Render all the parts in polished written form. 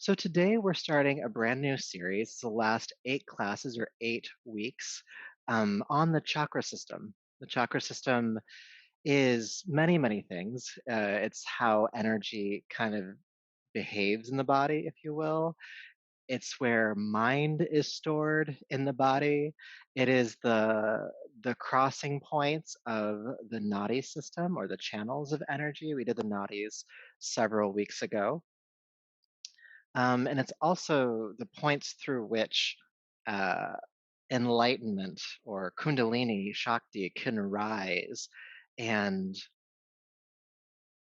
So today we're starting a brand new series. It's the last 8 classes or 8 weeks on the chakra system. The chakra system is many, many things. It's how energy kind of behaves in the body, if you will. It's where mind is stored in the body. It is the crossing points of the nadi system or the channels of energy. We did the nadis several weeks ago. And it's also the points through which uh, enlightenment or Kundalini Shakti can rise, and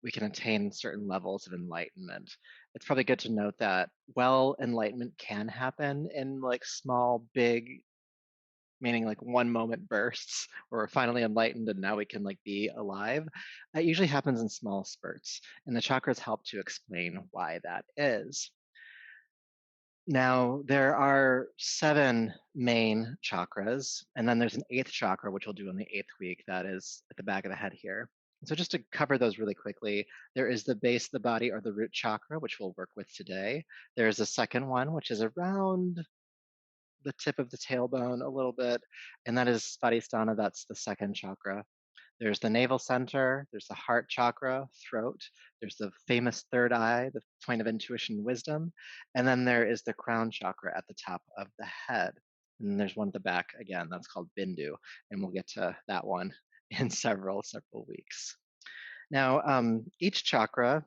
we can attain certain levels of enlightenment. It's probably good to note that while enlightenment can happen in like small, big, meaning like one moment bursts, where we're finally enlightened and now we can like be alive, that usually happens in small spurts. And the chakras help to explain why that is. Now, there are 7 main chakras, and then there's an 8th chakra, which we'll do on the 8th week. That is at the back of the head here. So just to cover those really quickly, there is the base of the body or the root chakra, which we'll work with today. There's a second one, which is around the tip of the tailbone a little bit, and that is Svadhisthana. That's the second chakra. There's the navel center, there's the heart chakra, throat, there's the famous third eye, the point of intuition and wisdom, and then there is the crown chakra at the top of the head. And then there's one at the back again, that's called Bindu, and we'll get to that one in several weeks. Now, each chakra,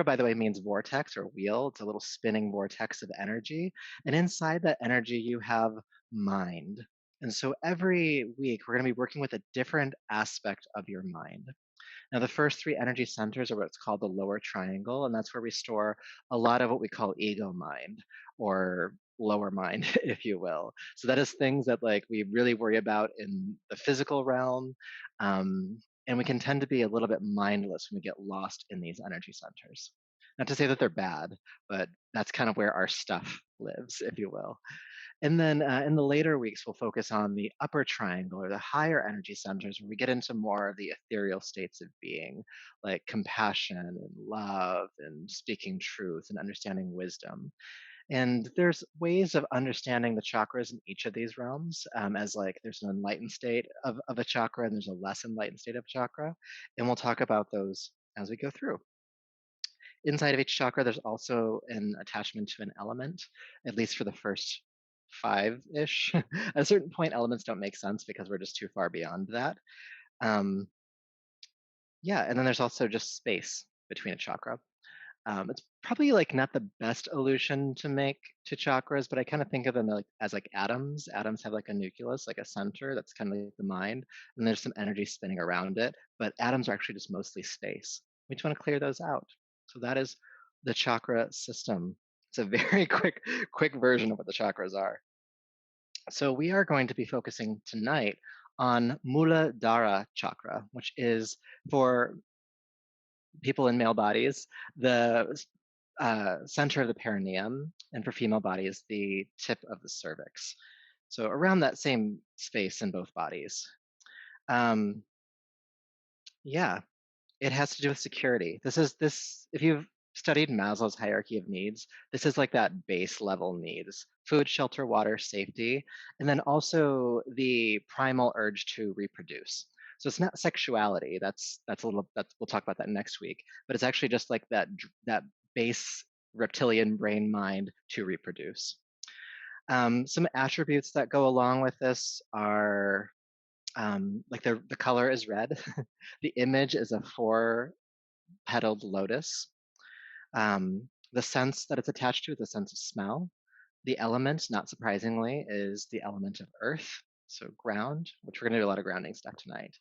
by the way, means vortex or wheel. It's a little spinning vortex of energy. And inside that energy, you have mind. And so every week, we're going to be working with a different aspect of your mind. Now, the first 3 energy centers are what's called the lower triangle, and that's where we store a lot of what we call ego mind or lower mind, if you will. So that is things that like we really worry about in the physical realm. And we can tend to be a little bit mindless when we get lost in these energy centers. Not to say that they're bad, but that's kind of where our stuff lives, if you will. And then in the later weeks, we'll focus on the upper triangle or the higher energy centers where we get into more of the ethereal states of being, like compassion and love and speaking truth and understanding wisdom. And there's ways of understanding the chakras in each of these realms, as like there's an enlightened state of a chakra and there's a less enlightened state of a chakra. And we'll talk about those as we go through. Inside of each chakra, there's also an attachment to an element, at least for the first 5-ish. At a certain point, elements don't make sense because we're just too far beyond that. Um, yeah, and then there's also just space between a chakra. It's probably like not the best illusion to make to chakras, but I kind of think of them like as like atoms. Atoms have like a nucleus, like a center that's kind of like the mind, and there's some energy spinning around it. But atoms are actually just mostly space. We just want to clear those out. So that is the chakra system. It's a very quick version of what the chakras are. So we are going to be focusing tonight on Muladhara chakra, which is for people in male bodies, the center of the perineum, and for female bodies, the tip of the cervix. So around that same space in both bodies. Um, yeah, it has to do with security. This, if you've studied Maslow's hierarchy of needs, this is like that base level needs: food, shelter, water, safety, and then also the primal urge to reproduce. So it's not sexuality. That's we'll talk about that next week. But it's actually just like that base reptilian brain mind to reproduce. Some attributes that go along with this are like the color is red. The image is a 4-petaled lotus. The sense that it's attached to is the sense of smell. The element, not surprisingly, is the element of earth, so ground, which we're going to do a lot of grounding stuff tonight.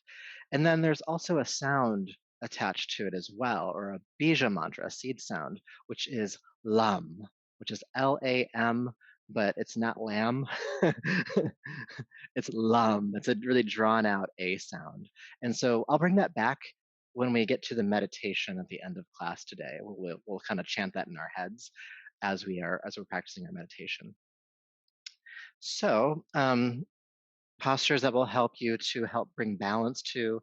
And then there's also a sound attached to it as well, or a bija mantra, a seed sound, which is lam, which is Lam, but it's not lamb. It's lam. It's a really drawn out A sound. And so I'll bring that back when we get to the meditation at the end of class today. We'll kind of chant that in our heads as we're practicing our meditation. So postures that will help you to help bring balance to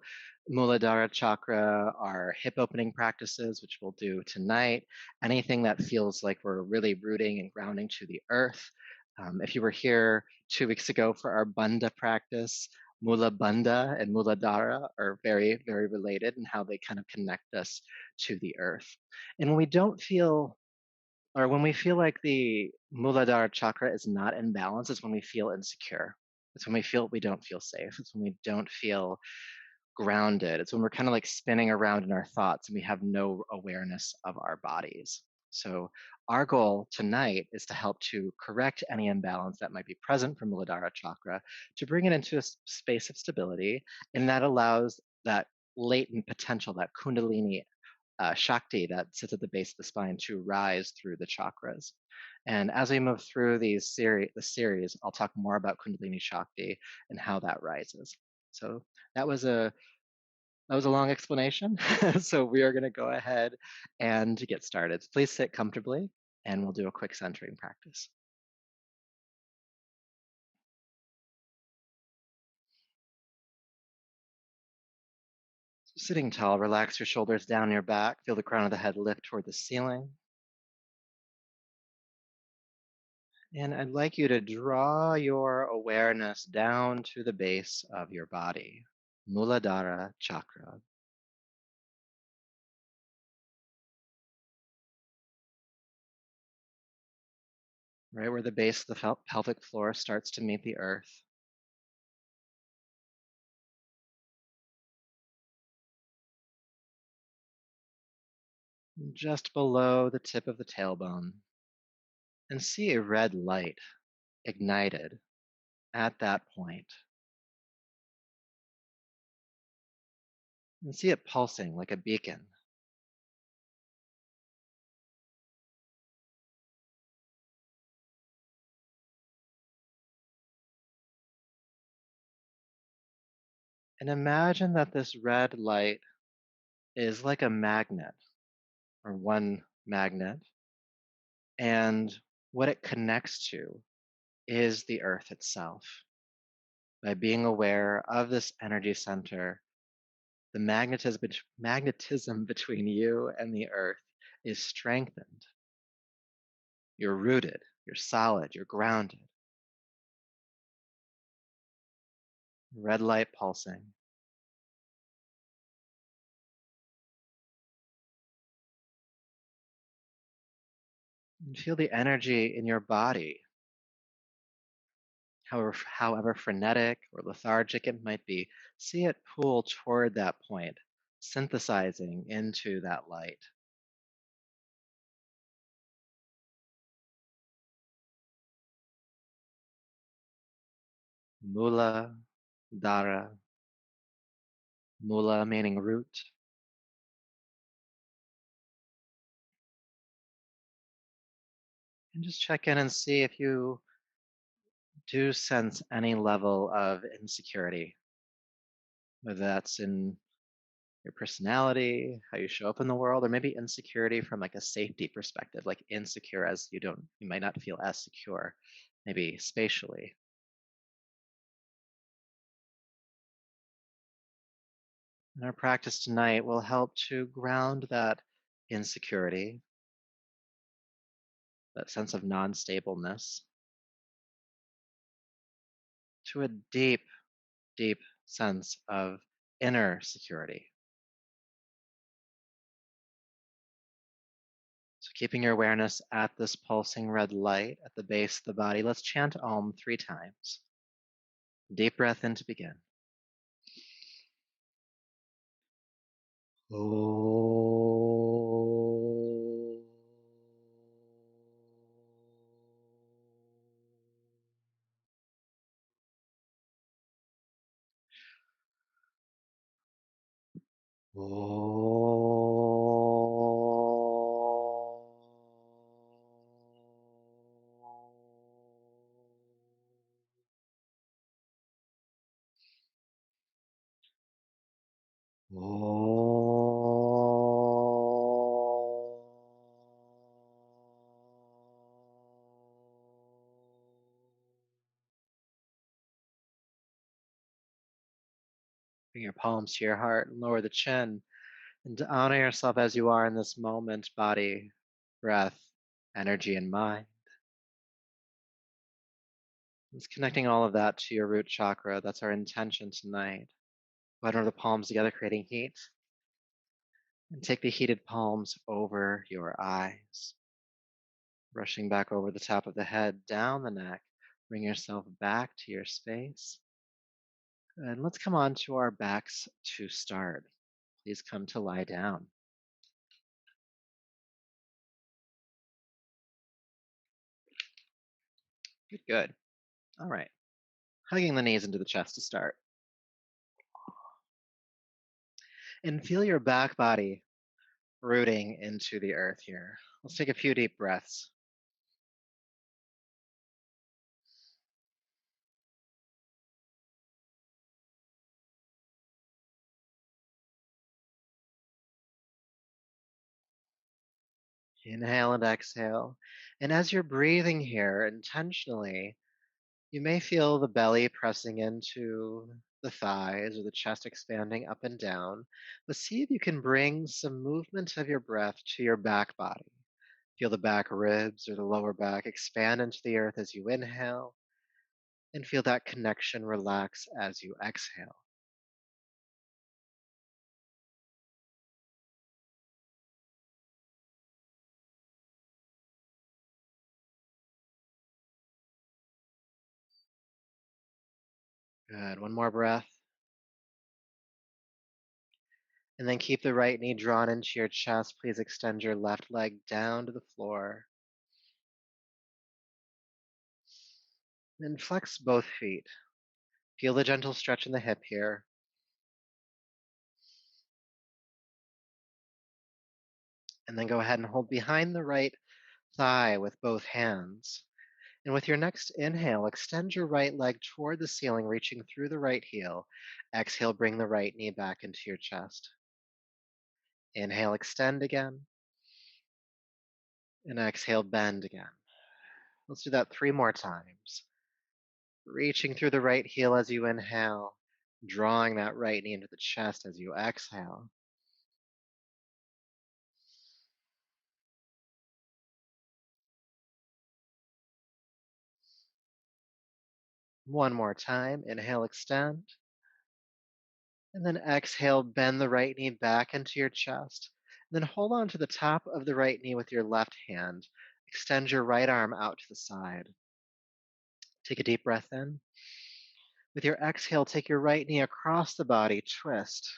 Muladhara chakra are hip opening practices, which we'll do tonight. Anything that feels like we're really rooting and grounding to the earth. If you were here 2 weeks ago for our Bandha practice, Mula Bandha and Muladhara are very, very related in how they kind of connect us to the earth. And when we don't feel, or when we feel like the Muladhara chakra is not in balance, it's when we feel insecure. It's when we feel we don't feel safe. It's when we don't feel grounded. It's when we're kind of like spinning around in our thoughts and we have no awareness of our bodies. So, our goal tonight is to help to correct any imbalance that might be present from Muladhara chakra, to bring it into a space of stability, and that allows that latent potential, that Kundalini Shakti that sits at the base of the spine, to rise through the chakras. And as we move through the series, I'll talk more about Kundalini Shakti and how that rises. So that was a that was a long explanation. So we are going to go ahead and get started. Please sit comfortably and we'll do a quick centering practice. So sitting tall, relax your shoulders down your back. Feel the crown of the head lift toward the ceiling. And I'd like you to draw your awareness down to the base of your body, Muladhara chakra, right where the base of the pelvic floor starts to meet the earth. Just below the tip of the tailbone, and see a red light ignited at that point, and see it pulsing like a beacon. And imagine that this red light is like a magnet, or one magnet, and what it connects to is the earth itself. By being aware of this energy center, the magnetism between you and the earth is strengthened. You're rooted, you're solid, you're grounded. Red light pulsing. And feel the energy in your body, however frenetic or lethargic it might be. See it pull toward that point, synthesizing into that light. Mula, Dara, Mula meaning root. And just check in and see if you do sense any level of insecurity, whether that's in your personality, how you show up in the world, or maybe insecurity from like a safety perspective, like insecure as you might not feel as secure, maybe spatially. And our practice tonight will help to ground that insecurity, that sense of non-stableness, to a deep, deep sense of inner security. So keeping your awareness at this pulsing red light at the base of the body, let's chant Om 3 times. Deep breath in to begin. Oh. Bring your palms to your heart and lower the chin. And to honor yourself as you are in this moment, body, breath, energy, and mind. It's connecting all of that to your root chakra. That's our intention tonight. Put under the palms together, creating heat. And take the heated palms over your eyes. Brushing back over the top of the head, down the neck. Bring yourself back to your space. And let's come on to our backs to start. Please come to lie down. Good, good. All right. Hugging the knees into the chest to start. And feel your back body rooting into the earth here. Let's take a few deep breaths. Inhale and exhale. And as you're breathing here intentionally, you may feel the belly pressing into the thighs or the chest expanding up and down. But see if you can bring some movement of your breath to your back body. Feel the back ribs or the lower back expand into the earth as you inhale, and feel that connection relax as you exhale. Good. One more breath. And then keep the right knee drawn into your chest. Please extend your left leg down to the floor. And flex both feet. Feel the gentle stretch in the hip here. And then go ahead and hold behind the right thigh with both hands. And with your next inhale, extend your right leg toward the ceiling, reaching through the right heel. Exhale, bring the right knee back into your chest. Inhale, extend again. And exhale, bend again. Let's do that 3 more times. Reaching through the right heel as you inhale, drawing that right knee into the chest as you exhale. One more time. Inhale, extend. And then exhale, bend the right knee back into your chest. And then hold on to the top of the right knee with your left hand. Extend your right arm out to the side. Take a deep breath in. With your exhale, take your right knee across the body, twist.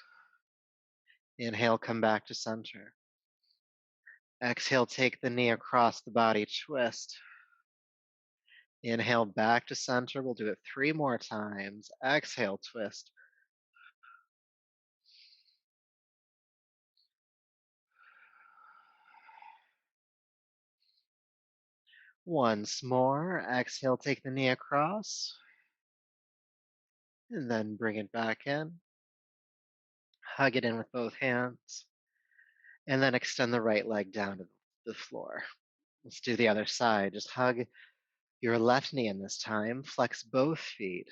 Inhale, come back to center. Exhale, take the knee across the body, twist. Inhale, back to center. We'll do it 3 more times. Exhale, twist. Once more. Exhale, take the knee across. And then bring it back in. Hug it in with both hands. And then extend the right leg down to the floor. Let's do the other side. Just hug your left knee in this time. Flex both feet.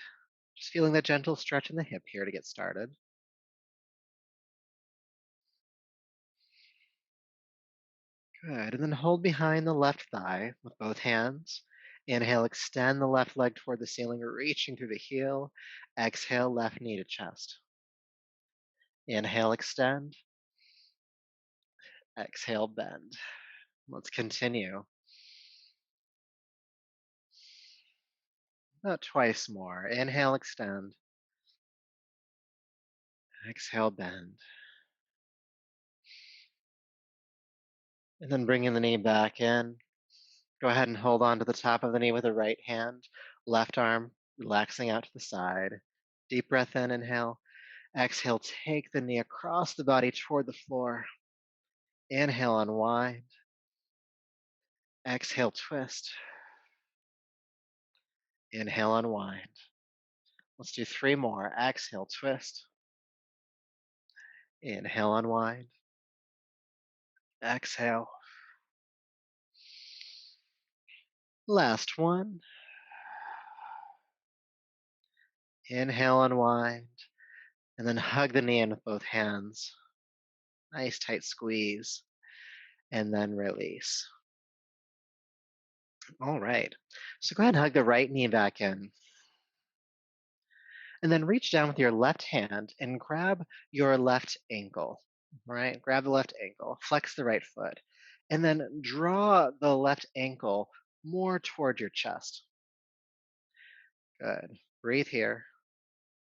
Just feeling the gentle stretch in the hip here to get started. Good. And then hold behind the left thigh with both hands. Inhale, extend the left leg toward the ceiling, reaching through the heel. Exhale, left knee to chest. Inhale, extend. Exhale, bend. Let's continue. About twice more. Inhale, extend. Exhale, bend. And then bringing the knee back in. Go ahead and hold on to the top of the knee with the right hand. Left arm relaxing out to the side. Deep breath in, inhale. Exhale, take the knee across the body toward the floor. Inhale, unwind. Exhale, twist. Inhale, unwind. Let's do 3 more. Exhale, twist. Inhale, unwind. Exhale. Last one. Inhale, unwind. And then hug the knee in with both hands. Nice tight squeeze. And then release. All right. So go ahead and hug the right knee back in. And then reach down with your left hand and grab your left ankle. All right. Grab the left ankle. Flex the right foot. And then draw the left ankle more toward your chest. Good. Breathe here.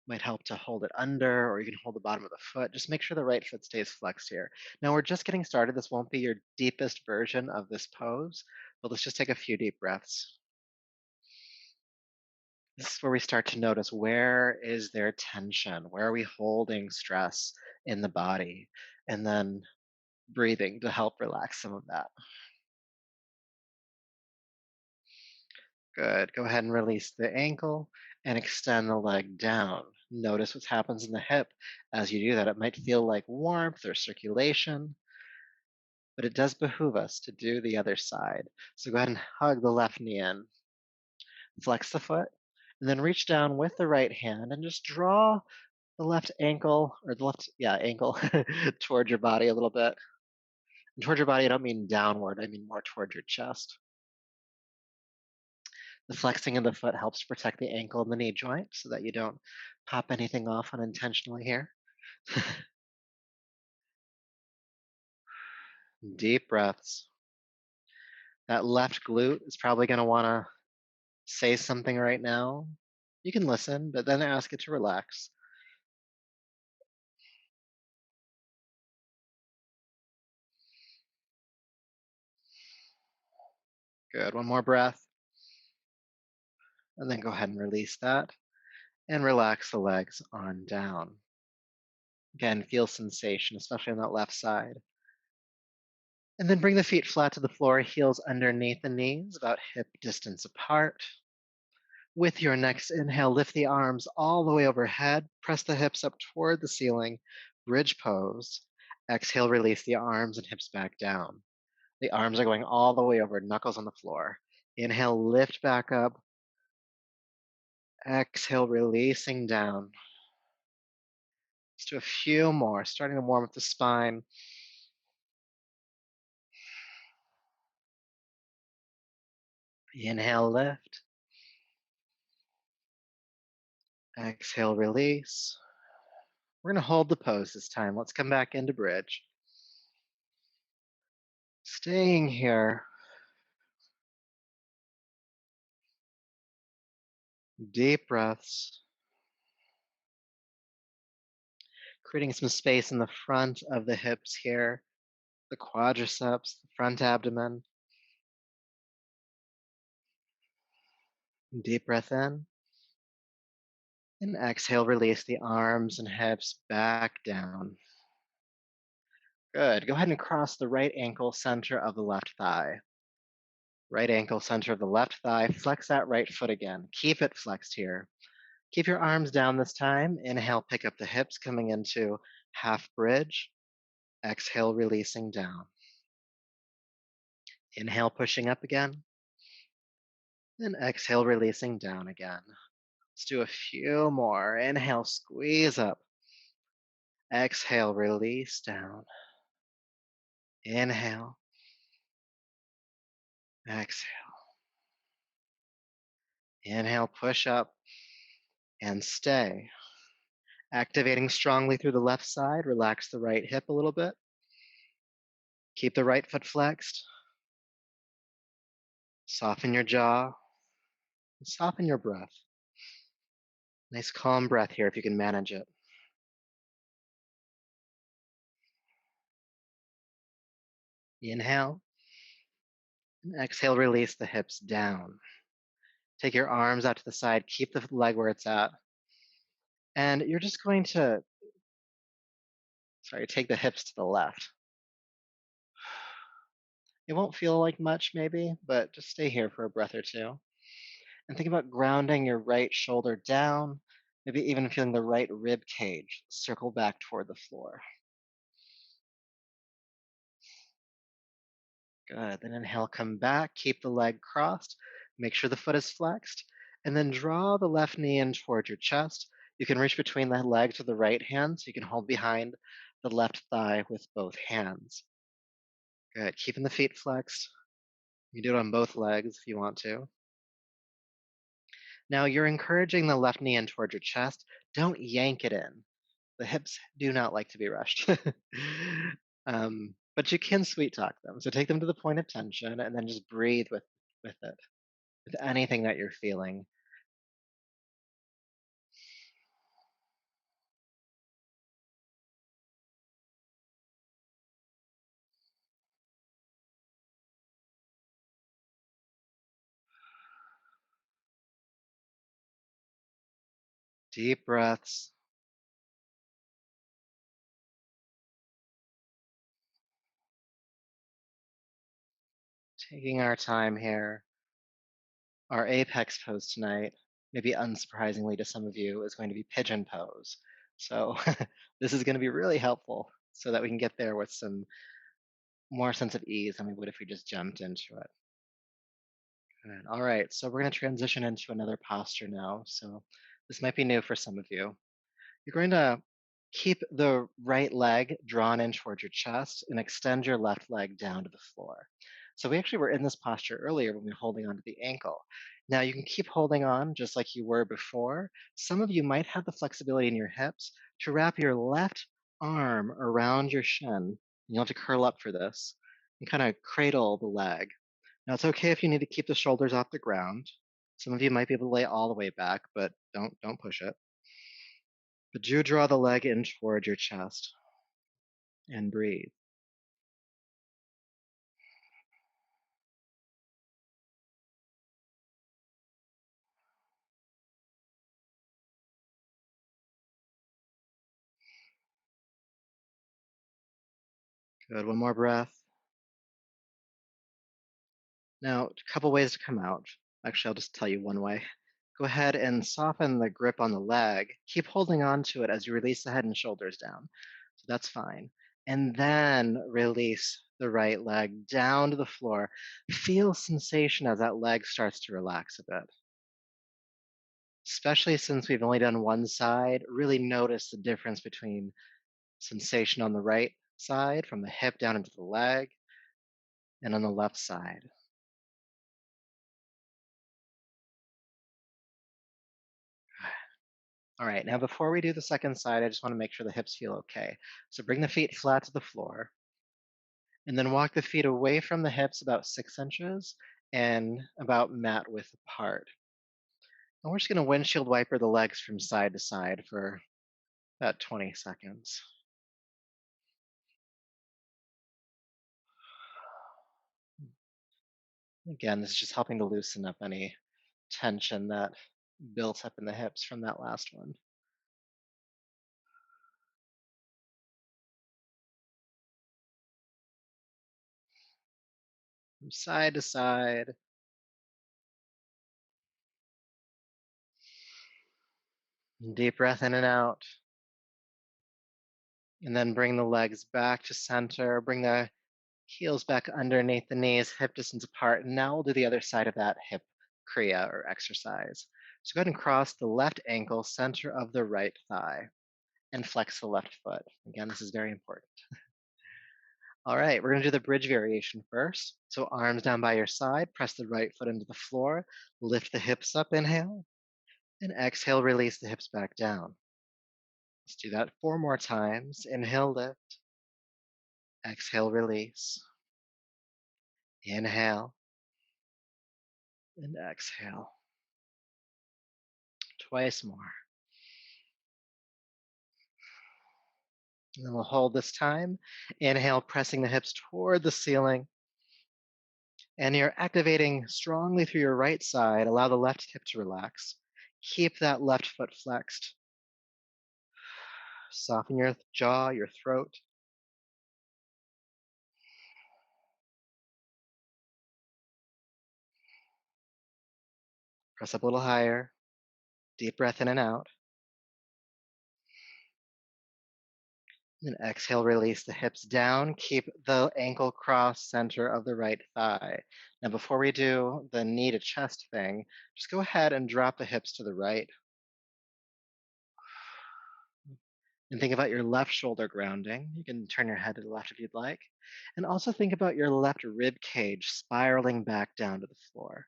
Might help to hold it under, or you can hold the bottom of the foot. Just make sure the right foot stays flexed here. Now we're just getting started. This won't be your deepest version of this pose, but let's just take a few deep breaths. This is where we start to notice, where is there tension? Where are we holding stress in the body? And then breathing to help relax some of that. Good. Go ahead and release the ankle and extend the leg down. Notice what happens in the hip as you do that. It might feel like warmth or circulation, but it does behoove us to do the other side. So go ahead and hug the left knee in, flex the foot, and then reach down with the right hand and just draw the left ankle, or the left, yeah, ankle toward your body a little bit. And toward your body, I don't mean downward, I mean more toward your chest. The flexing of the foot helps protect the ankle and the knee joint so that you don't pop anything off unintentionally here. Deep breaths. That left glute is probably going to want to say something right now. You can listen, but then ask it to relax. Good. One more breath. And then go ahead and release that and relax the legs on down. Again, feel sensation, especially on that left side. And then bring the feet flat to the floor, heels underneath the knees, about hip distance apart. With your next inhale, lift the arms all the way overhead, press the hips up toward the ceiling, bridge pose. Exhale, release the arms and hips back down. The arms are going all the way over, knuckles on the floor. Inhale, lift back up. Exhale, releasing down. Let's do a few more, starting to warm up the spine. Inhale, lift. Exhale, release. We're going to hold the pose this time. Let's come back into bridge. Staying here. Deep breaths. Creating some space in the front of the hips here, the quadriceps, the front abdomen. Deep breath in. And exhale, release the arms and hips back down. Good. Go ahead and cross the right ankle, center of the left thigh. Right ankle, center of the left thigh. Flex that right foot again. Keep it flexed here. Keep your arms down this time. Inhale, pick up the hips, coming into half bridge. Exhale, releasing down. Inhale, pushing up again. And exhale, releasing down again. Let's do a few more. Inhale, squeeze up. Exhale, release down. Inhale. Exhale. Inhale, push up and stay. Activating strongly through the left side. Relax the right hip a little bit. Keep the right foot flexed. Soften your jaw. Soften your breath. Nice calm breath here if you can manage it. Inhale. And exhale, release the hips down. Take your arms out to the side. Keep the leg where it's at. And you're just going to, take the hips to the left. It won't feel like much maybe, but just stay here for a breath or two. And think about grounding your right shoulder down, maybe even feeling the right rib cage circle back toward the floor. Good. Then inhale, come back, keep the leg crossed, make sure the foot is flexed, and then draw the left knee in toward your chest. You can reach between the legs with the right hand, so you can hold behind the left thigh with both hands. Good. Keeping the feet flexed. You can do it on both legs if you want to. Now you're encouraging the left knee in towards your chest. Don't yank it in. The hips do not like to be rushed. But you can sweet talk them. So take them to the point of tension and then just breathe with it, with anything that you're feeling. Deep breaths. Taking our time here. Our apex pose tonight, maybe unsurprisingly to some of you, is going to be pigeon pose. So this is going to be really helpful so that we can get there with some more sense of ease than we would if we just jumped into it. Good. All right, so we're going to transition into another posture now. So this might be new for some of you. You're going to keep the right leg drawn in towards your chest and extend your left leg down to the floor. So we actually were in this posture earlier when we were holding onto the ankle. Now you can keep holding on just like you were before. Some of you might have the flexibility in your hips to wrap your left arm around your shin. You'll have to curl up for this and kind of cradle the leg. Now it's okay if you need to keep the shoulders off the ground. Some of you might be able to lay all the way back, but don't push it. But do draw the leg in toward your chest and breathe. Good. One more breath. Now, a couple ways to come out. Actually, I'll just tell you one way. Go ahead and soften the grip on the leg. Keep holding on to it as you release the head and shoulders down. So that's fine. And then release the right leg down to the floor. Feel sensation as that leg starts to relax a bit. Especially since we've only done one side, really notice the difference between sensation on the right side from the hip down into the leg and on the left side. All right, now before we do the second side, I just want to make sure the hips feel okay. So bring the feet flat to the floor and then walk the feet away from the hips about 6 inches and about mat width apart. And we're just going to windshield wiper the legs from side to side for about 20 seconds. Again, this is just helping to loosen up any tension that built up in the hips from that last one. From side to side. Deep breath in and out. And then bring the legs back to center. Bring the heels back underneath the knees, hip distance apart. And now we'll do the other side of that hip kriya or exercise. So go ahead and cross the left ankle, center of the right thigh, and flex the left foot. Again, this is very important. All right, we're going to do the bridge variation first. So arms down by your side, press the right foot into the floor, lift the hips up, inhale, and exhale, release the hips back down. Let's do that 4 more times. Inhale, lift, exhale, release, inhale, and exhale. Twice more. And then we'll hold this time. Inhale, pressing the hips toward the ceiling. And you're activating strongly through your right side. Allow the left hip to relax. Keep that left foot flexed. Soften your jaw, your throat. Press up a little higher. Deep breath in and out. And exhale, release the hips down. Keep the ankle cross center of the right thigh. Now, before we do the knee to chest thing, just go ahead and drop the hips to the right. And think about your left shoulder grounding. You can turn your head to the left if you'd like. And also think about your left rib cage spiraling back down to the floor.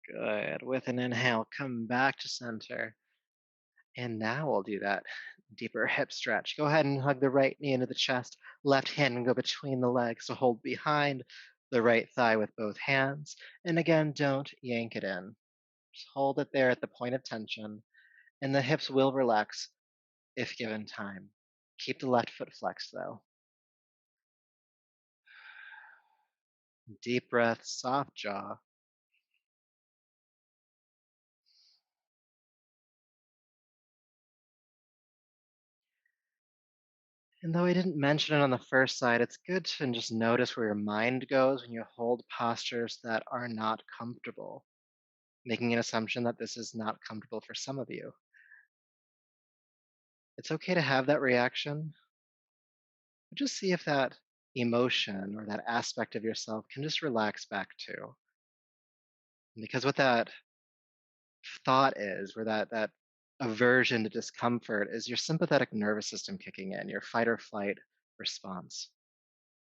Good. With an inhale, come back to center. And now we'll do that deeper hip stretch. Go ahead and hug the right knee into the chest. Left hand and go between the legs. So hold behind the right thigh with both hands. And again, don't yank it in. Just hold it there at the point of tension. And the hips will relax if given time. Keep the left foot flexed though. Deep breath, soft jaw. And though I didn't mention it on the first side, it's good to just notice where your mind goes when you hold postures that are not comfortable, making an assumption that this is not comfortable for some of you. It's okay to have that reaction, but just see if that emotion or that aspect of yourself can just relax back too. Because what that thought is, or that aversion to discomfort, is your sympathetic nervous system kicking in, your fight or flight response.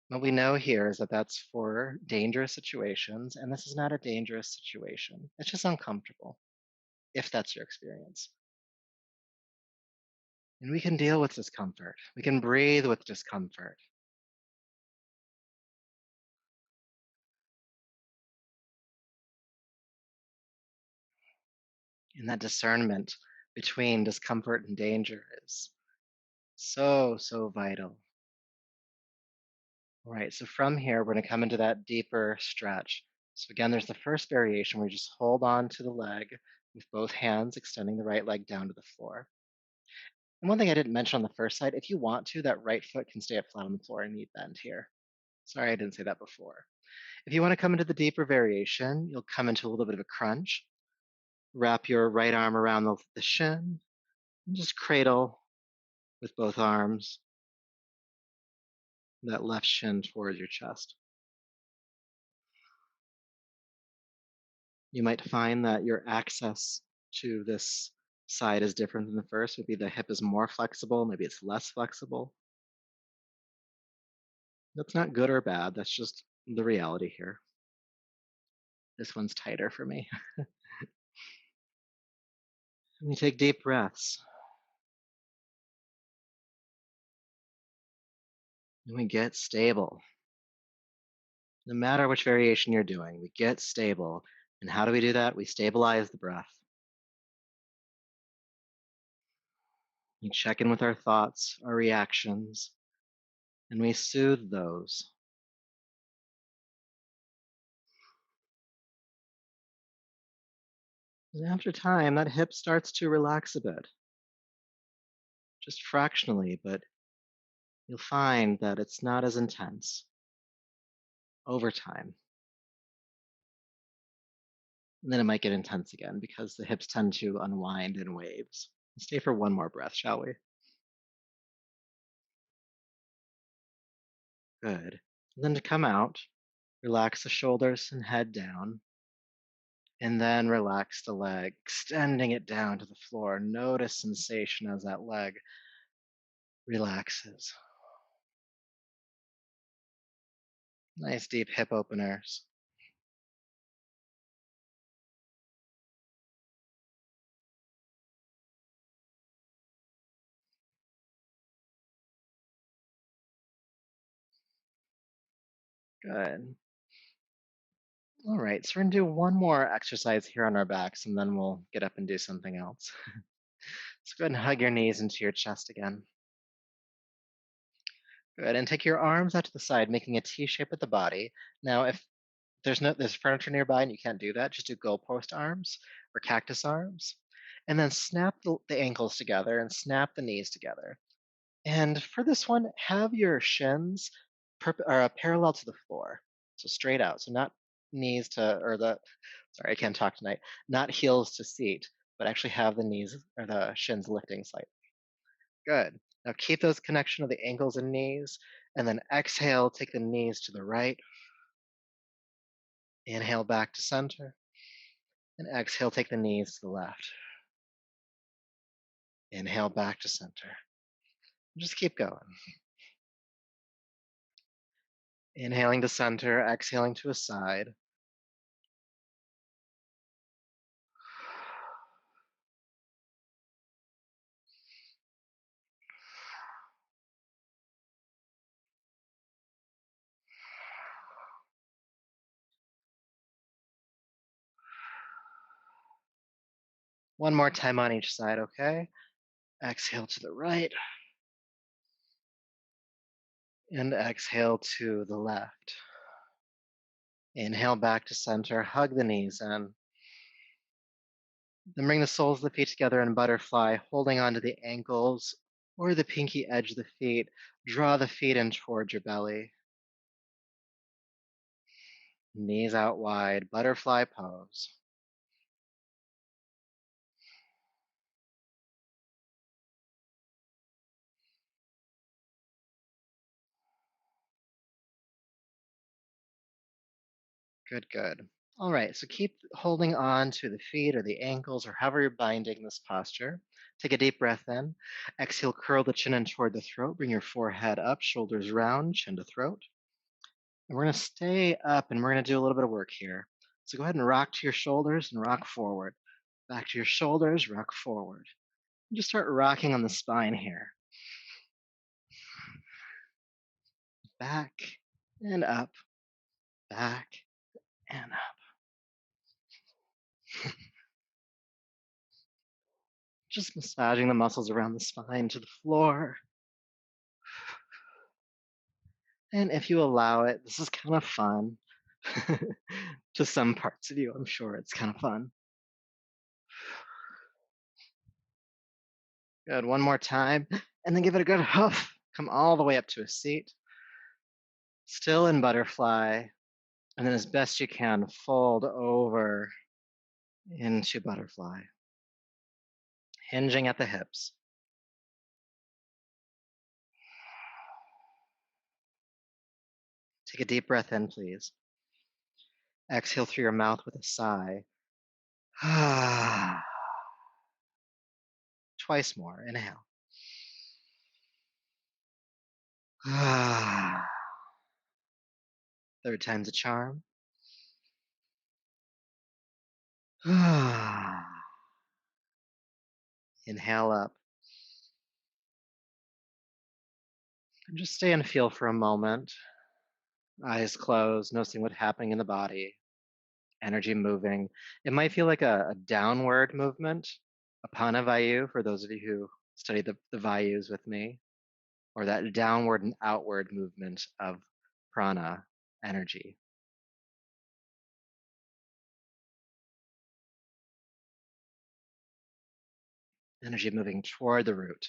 What we know here is that that's for dangerous situations, and this is not a dangerous situation. It's just uncomfortable, if that's your experience. And we can deal with discomfort. We can breathe with discomfort. And that discernment between discomfort and danger is so, so vital. All right, so from here, we're going to come into that deeper stretch. So again, there's the first variation where you just hold on to the leg with both hands, extending the right leg down to the floor. And one thing I didn't mention on the first side, if you want to, that right foot can stay up flat on the floor and knee bend here. Sorry, I didn't say that before. If you want to come into the deeper variation, you'll come into a little bit of a crunch. Wrap your right arm around the shin and just cradle with both arms that left shin towards your chest. You might find that your access to this side is different than the first. Maybe the hip is more flexible, maybe it's less flexible. That's not good or bad, that's just the reality here. This one's tighter for me. And we take deep breaths. And we get stable. No matter which variation you're doing, we get stable. And how do we do that? We stabilize the breath. We check in with our thoughts, our reactions, and we soothe those. And after time, that hip starts to relax a bit, just fractionally, but you'll find that it's not as intense over time. And then it might get intense again because the hips tend to unwind in waves. Stay for one more breath, shall we? Good. And then to come out, relax the shoulders and head down. And then relax the leg, extending it down to the floor. Notice sensation as that leg relaxes. Nice deep hip openers. Good. All right, so we're gonna do one more exercise here on our backs and then we'll get up and do something else. So go ahead and hug your knees into your chest again. Good, and take your arms out to the side, making a T shape with the body. Now, if there's furniture nearby and you can't do that, just do goalpost arms or cactus arms. And then snap the ankles together and snap the knees together. And for this one, have your shins parallel to the floor, so straight out. So not knees to, or the, sorry, I can't talk tonight. Not heels to seat, but actually have the knees or the shins lifting slightly. Good. Now keep those connection of the ankles and knees, And then exhale, take the knees to the right. Inhale back to center. And exhale, take the knees to the left. Inhale back to center. Just keep going. Inhaling to center, exhaling to a side. One more time on each side, okay? Exhale to the right. And exhale to the left. Inhale back to center, hug the knees in. Then bring the soles of the feet together in butterfly, holding onto the ankles or the pinky edge of the feet. Draw the feet in towards your belly. Knees out wide, butterfly pose. Good, good. All right, so keep holding on to the feet or the ankles or however you're binding this posture. Take a deep breath in. Exhale, curl the chin in toward the throat. Bring your forehead up, shoulders round, chin to throat. And we're going to stay up and we're going to do a little bit of work here. So go ahead and rock to your shoulders and rock forward. Back to your shoulders, rock forward. And just start rocking on the spine here. Back and up, back and up. Just massaging the muscles around the spine to the floor. And if you allow it, this is kind of fun. To some parts of you, I'm sure it's kind of fun. Good, one more time. And then give it a good hoof. Come all the way up to a seat. Still in butterfly. And then as best you can, fold over into butterfly. Hinging at the hips. Take a deep breath in, please. Exhale through your mouth with a sigh. Twice more. Inhale. Third time's a charm. Inhale up. And just stay and feel for a moment. Eyes closed, noticing what's happening in the body. Energy moving. It might feel like a downward movement, a Apana Vayu, for those of you who study the Vayus with me, or that downward and outward movement of prana, energy. Energy moving toward the root.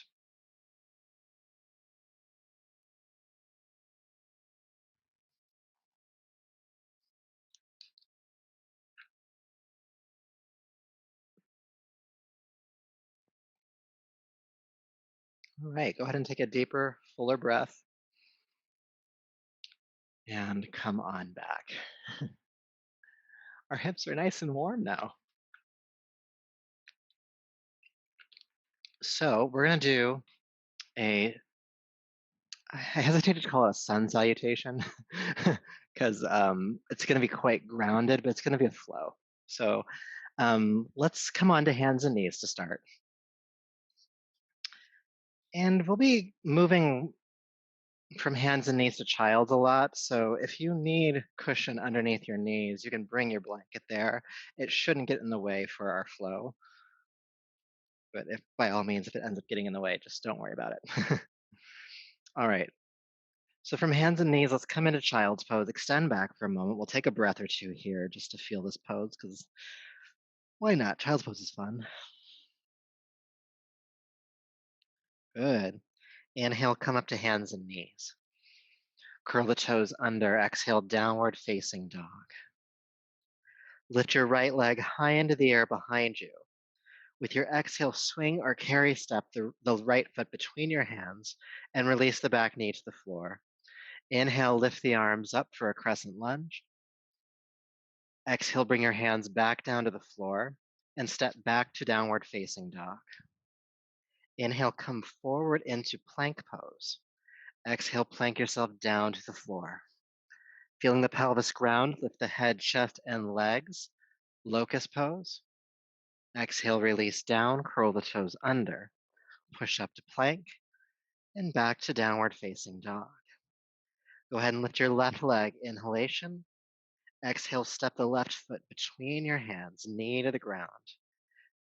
All right, go ahead and take a deeper, fuller breath. And come on back. Our hips are nice and warm now. So we're going to do I hesitate to call it a sun salutation because it's going to be quite grounded, but it's going to be a flow. So let's come on to hands and knees to start. And we'll be moving from hands and knees to child's a lot. So if you need cushion underneath your knees, you can bring your blanket there. It shouldn't get in the way for our flow. But if by all means, if it ends up getting in the way, just don't worry about it. All right. So from hands and knees, let's come into child's pose. Extend back for a moment. We'll take a breath or two here just to feel this pose, because why not? Child's pose is fun. Good. Inhale, come up to hands and knees. Curl the toes under. Exhale, downward facing dog. Lift your right leg high into the air behind you. With your exhale, swing or carry step the right foot between your hands and release the back knee to the floor. Inhale, lift the arms up for a crescent lunge. Exhale, bring your hands back down to the floor and step back to downward facing dog. Inhale, come forward into plank pose. Exhale, plank yourself down to the floor. Feeling the pelvis ground, lift the head, chest, and legs. Locust pose. Exhale, release down, curl the toes under. Push up to plank and back to downward facing dog. Go ahead and lift your left leg. Inhalation. Exhale, step the left foot between your hands, knee to the ground.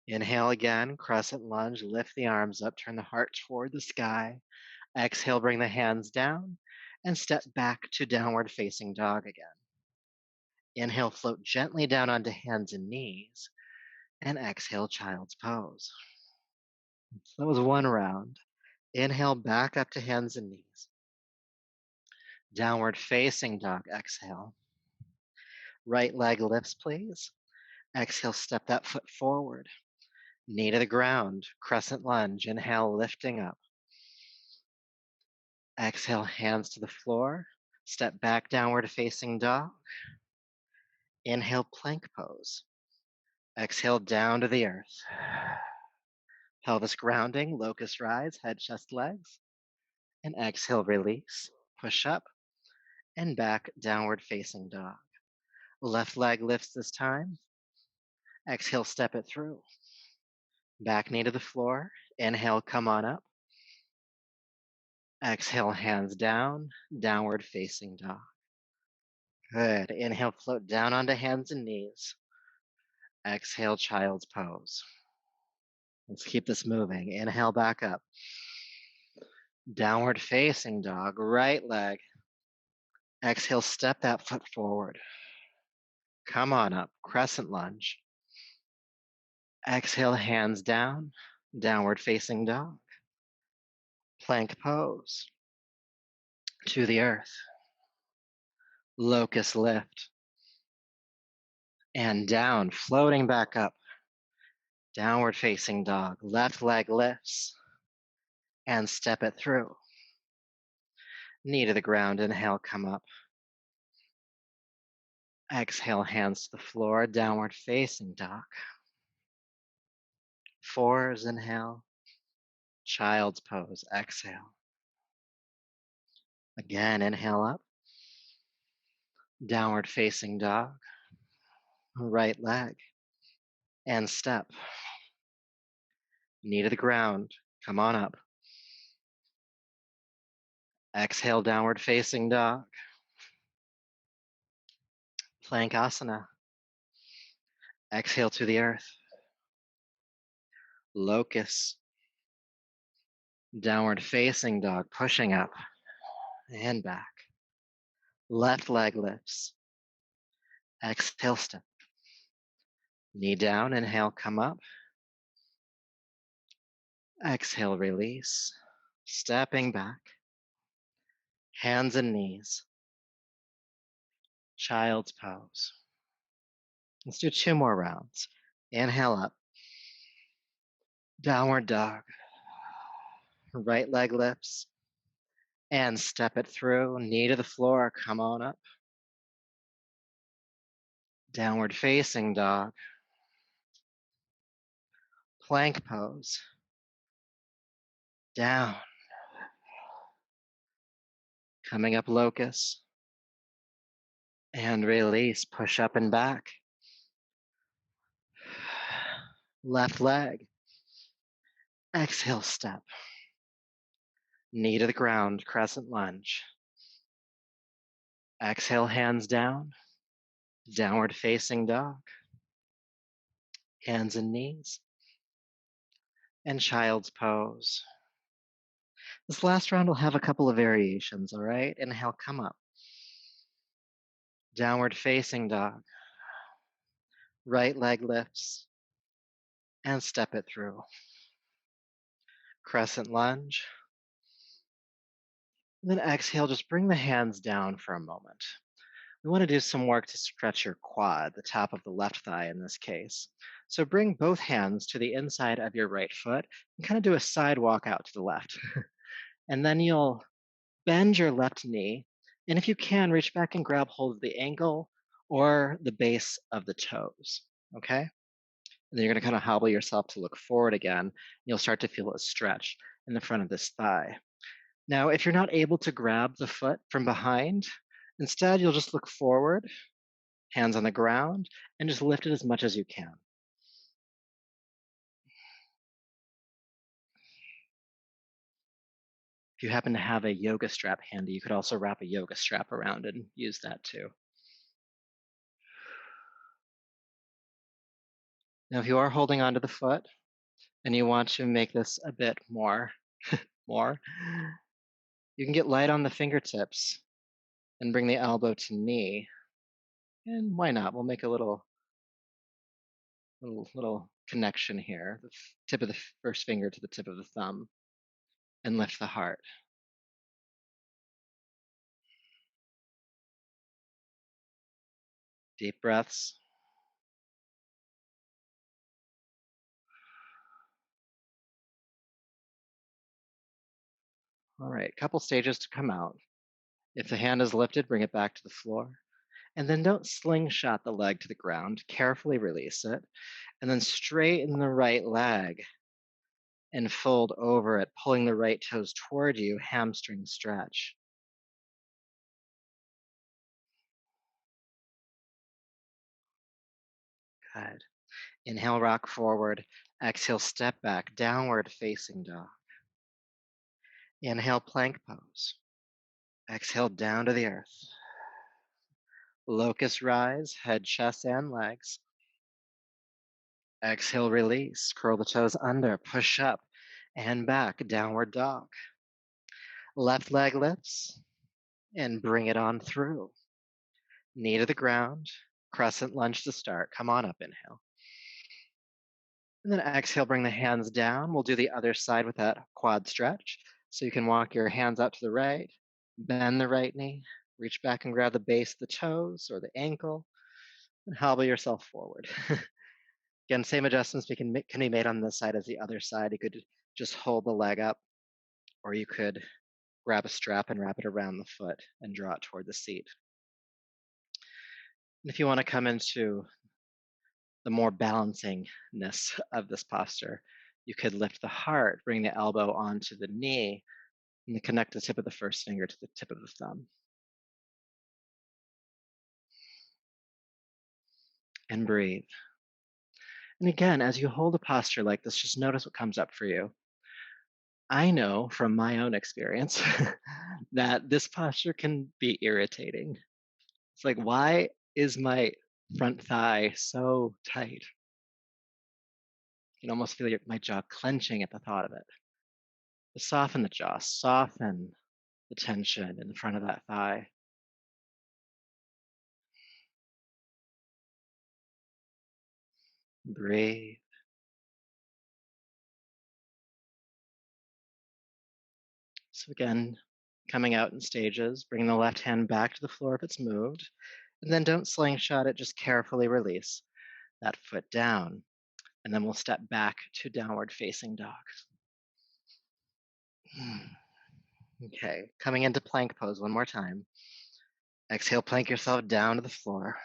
Inhale again, crescent lunge, lift the arms up, turn the heart toward the sky. Exhale, bring the hands down and step back to downward facing dog again. Inhale, float gently down onto hands and knees, and exhale, child's pose. So that was one round. Inhale, back up to hands and knees. Downward facing dog, exhale. Right leg lifts, please. Exhale, step that foot forward. Knee to the ground, crescent lunge. Inhale, lifting up. Exhale, hands to the floor. Step back, downward facing dog. Inhale, plank pose. Exhale, down to the earth. Pelvis grounding, locust rise, head, chest, legs. And exhale, release. Push up and back, downward facing dog. Left leg lifts this time. Exhale, step it through. Back knee to the floor. Inhale, come on up. Exhale, hands down, downward facing dog. Good. Inhale, float down onto hands and knees. Exhale, child's pose. Let's keep this moving. Inhale, back up. Downward facing dog, right leg. Exhale, step that foot forward. Come on up, crescent lunge. Exhale, hands down, downward facing dog. Plank pose. To the earth. Locust lift. And down, floating back up. Downward facing dog. Left leg lifts. And step it through. Knee to the ground, inhale, come up. Exhale, hands to the floor, downward facing dog. Fours, inhale. Child's pose, exhale. Again, inhale up. Downward facing dog. Right leg. And step. Knee to the ground, come on up. Exhale, downward facing dog. Plank asana. Exhale to the earth. Locust. Downward facing dog, pushing up and back. Left leg lifts. Exhale, step. Knee down, inhale, come up. Exhale, release. Stepping back. Hands and knees. Child's pose. Let's do 2 more rounds. Inhale up. Downward dog. Right leg lifts. And step it through. Knee to the floor. Come on up. Downward facing dog. Plank pose. Down. Coming up locust. And release. Push up and back. Left leg. Exhale, step. Knee to the ground, crescent lunge. Exhale, hands down. Downward facing dog. Hands and knees. And child's pose. This last round will have a couple of variations, all right? Inhale, come up. Downward facing dog. Right leg lifts. And step it through. Crescent lunge. And then exhale, just bring the hands down for a moment. We want to do some work to stretch your quad, the top of the left thigh in this case. So bring both hands to the inside of your right foot and kind of do a side walk out to the left. And then you'll bend your left knee And if you can, reach back and grab hold of the ankle or the base of the toes. Okay? And then you're going to kind of hobble yourself to look forward again. You'll start to feel a stretch in the front of this thigh. Now, if you're not able to grab the foot from behind, instead you'll just look forward, hands on the ground, and just lift it as much as you can. If you happen to have a yoga strap handy, you could also wrap a yoga strap around and use that too. Now, if you are holding onto the foot and you want to make this a bit more, you can get light on the fingertips and bring the elbow to knee. And why not? We'll make a little connection here. The tip of the first finger to the tip of the thumb, and lift the heart. Deep breaths. All right, couple stages to come out. If the hand is lifted, bring it back to the floor. And then don't slingshot the leg to the ground. Carefully release it. And then straighten the right leg and fold over it, pulling the right toes toward you, hamstring stretch. Good. Inhale, rock forward. Exhale, step back, downward facing dog. Inhale, plank pose. Exhale, down to the earth. Locust rise, head, chest, and legs. Exhale, release. Curl the toes under, push up and back, downward dog. Left leg lifts and bring it on through. Knee to the ground, crescent lunge to start. Come on up, inhale. And then exhale, bring the hands down. We'll do the other side with that quad stretch. So you can walk your hands out to the right, bend the right knee, reach back and grab the base of the toes or the ankle, and hobble yourself forward. Again, same adjustments can be made on this side as the other side. You could just hold the leg up, or you could grab a strap and wrap it around the foot and draw it toward the seat. And if you want to come into the more balancingness of this posture, you could lift the heart, bring the elbow onto the knee, and connect the tip of the first finger to the tip of the thumb. And breathe. And again, as you hold a posture like this, just notice what comes up for you. I know from my own experience that this posture can be irritating. It's like, why is my front thigh so tight? You can almost feel my jaw clenching at the thought of it. Just soften the jaw, soften the tension in the front of that thigh. Breathe. So again, coming out in stages, bring the left hand back to the floor if it's moved, and then don't slingshot it, just carefully release that foot down. And then we'll step back to downward facing dog. Okay, coming into plank pose one more time. Exhale, plank yourself down to the floor.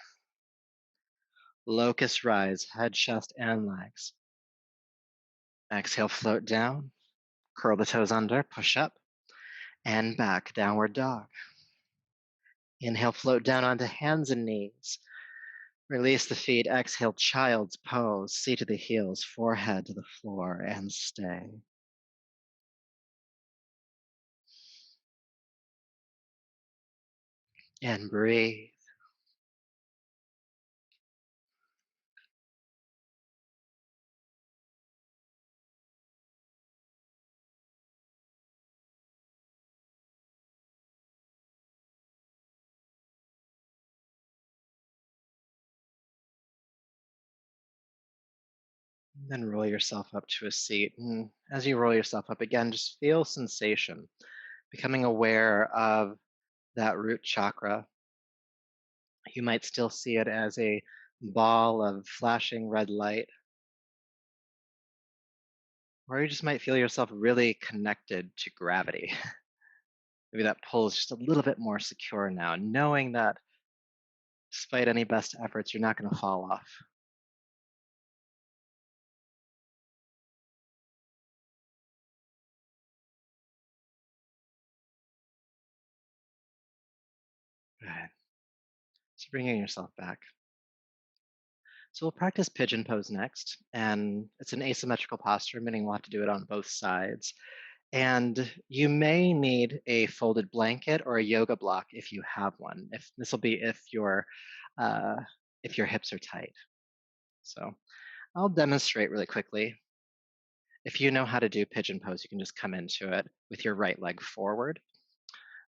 Locust rise, head, chest, and legs. Exhale, float down. Curl the toes under, push up, and back, downward dog. Inhale, float down onto hands and knees. Release the feet. Exhale, child's pose. Seat to the heels, forehead to the floor, and stay. And breathe. Then roll yourself up to a seat. And as you roll yourself up again, just feel sensation, becoming aware of that root chakra. You might still see it as a ball of flashing red light, or you just might feel yourself really connected to gravity, Maybe that pull is just a little bit more secure now, knowing that despite any best efforts, you're not going to fall off. Good. So bringing yourself back. So we'll practice pigeon pose next, and it's an asymmetrical posture, meaning we'll have to do it on both sides. And you may need a folded blanket or a yoga block if you have one. If this will be uh, if your hips are tight. So I'll demonstrate really quickly. If you know how to do pigeon pose, you can just come into it with your right leg forward,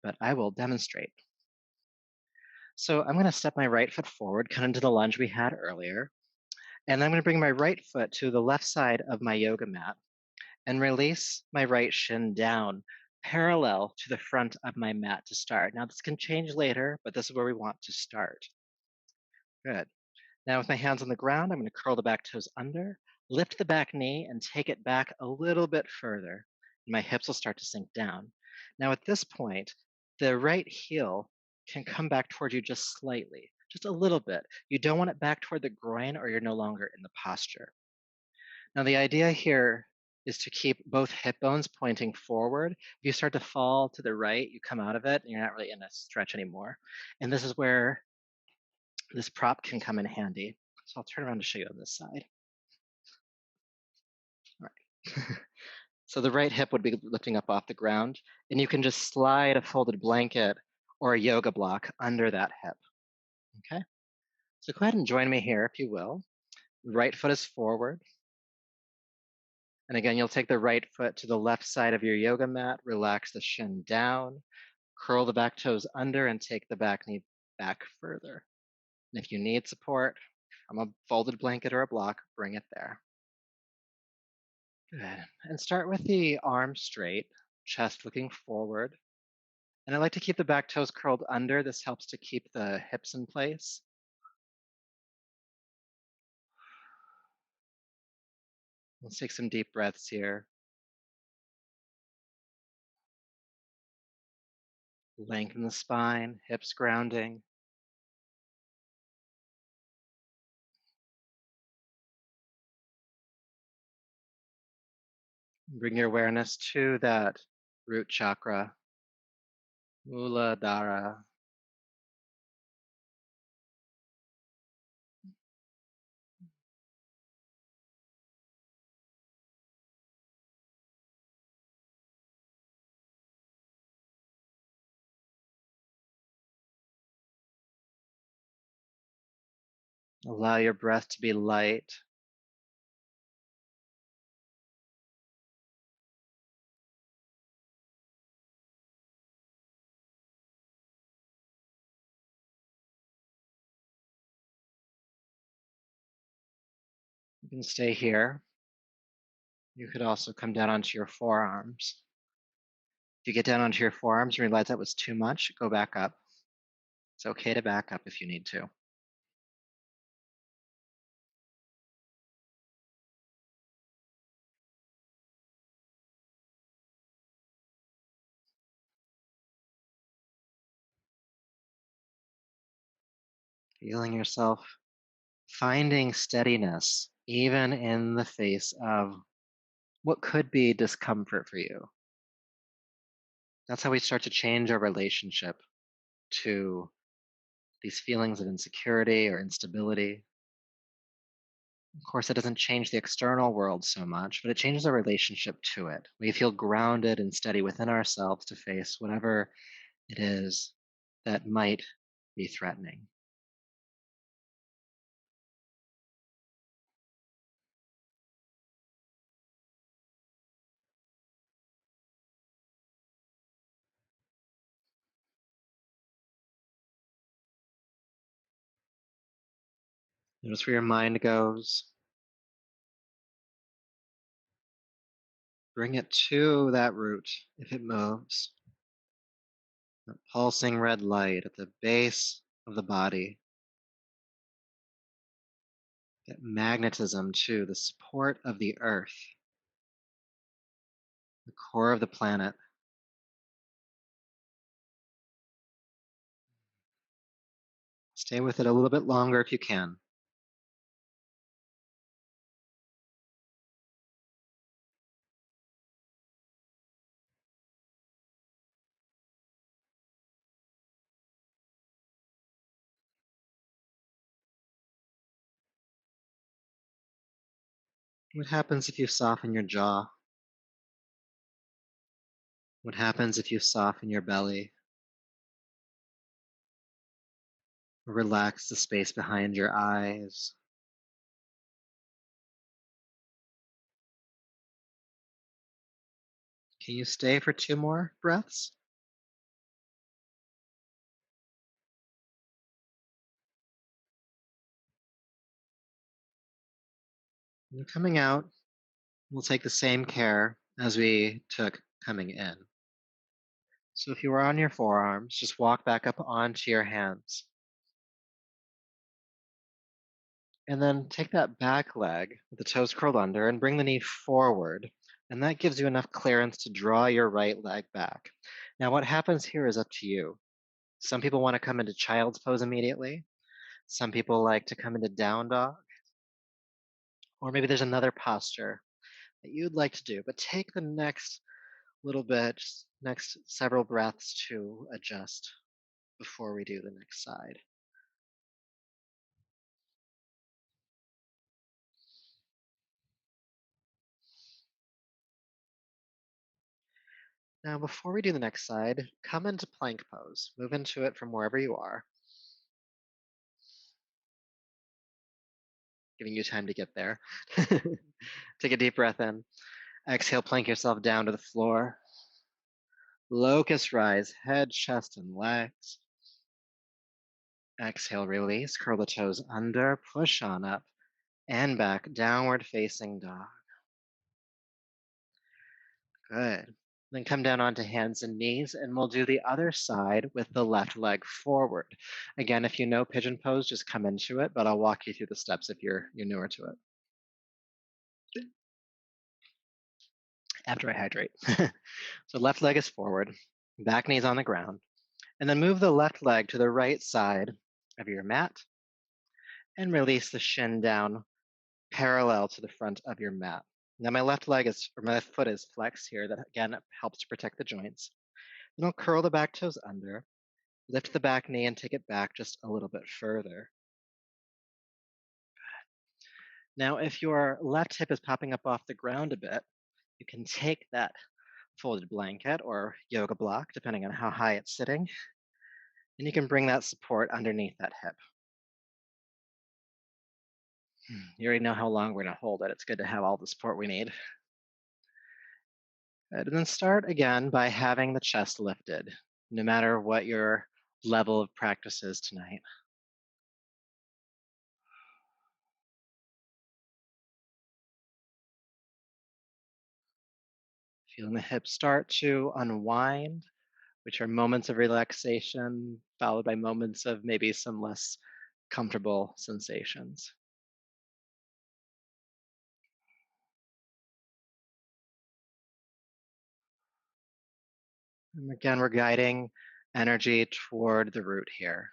but I will demonstrate. So I'm going to step my right foot forward, kind of into the lunge we had earlier, and I'm going to bring my right foot to the left side of my yoga mat and release my right shin down parallel to the front of my mat to start. Now this can change later, but this is where we want to start. Good. Now with my hands on the ground, I'm going to curl the back toes under, lift the back knee and take it back a little bit further. My hips will start to sink down. Now at this point, the right heel can come back toward you just slightly, just a little bit. You don't want it back toward the groin or you're no longer in the posture. Now, the idea here is to keep both hip bones pointing forward. If you start to fall to the right, you come out of it and you're not really in a stretch anymore. And this is where this prop can come in handy. So I'll turn around to show you on this side. All right. So the right hip would be lifting up off the ground, and you can just slide a folded blanket or a yoga block under that hip. Okay. So go ahead and join me here if you will. Right foot is forward. And again, you'll take the right foot to the left side of your yoga mat, relax the shin down, curl the back toes under, and take the back knee back further. And if you need support from a folded blanket or a block, bring it there. Good. And start with the arms straight, chest looking forward. And I like to keep the back toes curled under. This helps to keep the hips in place. Let's take some deep breaths here. Lengthen the spine, hips grounding. Bring your awareness to that root chakra, Muladhara. Allow your breath to be light. You can stay here. You could also come down onto your forearms. If you get down onto your forearms and realize that was too much, go back up. It's okay to back up if you need to. Feeling yourself, finding steadiness, even in the face of what could be discomfort for you. That's how we start to change our relationship to these feelings of insecurity or instability. Of course, it doesn't change the external world so much, but it changes our relationship to it. We feel grounded and steady within ourselves to face whatever it is that might be threatening. Notice where your mind goes. Bring it to that root if it moves. That pulsing red light at the base of the body. That magnetism to the support of the earth, the core of the planet. Stay with it a little bit longer if you can. What happens if you soften your jaw? What happens if you soften your belly? Relax the space behind your eyes. Can you stay for 2 more breaths? And coming out, we'll take the same care as we took coming in. So if you were on your forearms, just walk back up onto your hands. And then take that back leg with the toes curled under and bring the knee forward. And that gives you enough clearance to draw your right leg back. Now, what happens here is up to you. Some people want to come into child's pose immediately. Some people like to come into down dog. Or maybe there's another posture that you'd like to do. But take the next little bit, next several breaths to adjust before we do the next side. Now, before we do the next side, come into plank pose. Move into it from wherever you are, giving you time to get there. Take a deep breath in. Exhale, plank yourself down to the floor. Locust rise, head, chest, and legs. Exhale, release. Curl the toes under, push on up, and back, downward facing dog. Good. Then come down onto hands and knees, and we'll do the other side with the left leg forward. Again, if you know pigeon pose, just come into it, but I'll walk you through the steps if you're newer to it. After I hydrate. So left leg is forward, back knee's on the ground, and then move the left leg to the right side of your mat and release the shin down parallel to the front of your mat. Now my my foot is flexed here. That again helps to protect the joints. Then I'll curl the back toes under, lift the back knee and take it back just a little bit further. Now, if your left hip is popping up off the ground a bit, you can take that folded blanket or yoga block, depending on how high it's sitting, and you can bring that support underneath that hip. You already know how long we're going to hold it. It's good to have all the support we need. Good. And then start again by having the chest lifted, no matter what your level of practice is tonight. Feeling the hips start to unwind, which are moments of relaxation, followed by moments of maybe some less comfortable sensations. And again, we're guiding energy toward the root here.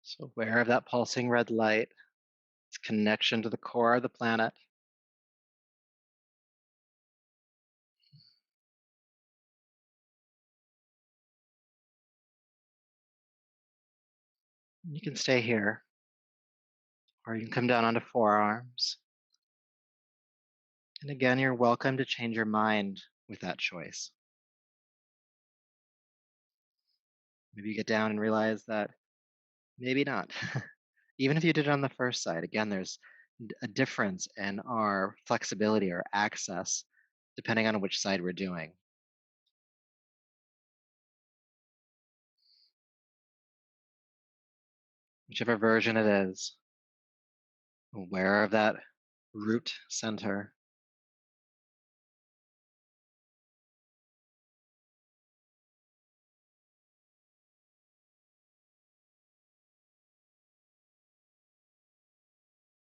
So aware of that pulsing red light, its connection to the core of the planet. You can stay here, or you can come down onto forearms. And again, you're welcome to change your mind with that choice. Maybe you get down and realize that maybe not. Even if you did it on the first side, again, there's a difference in our flexibility or access depending on which side we're doing. Whichever version it is, aware of that root center.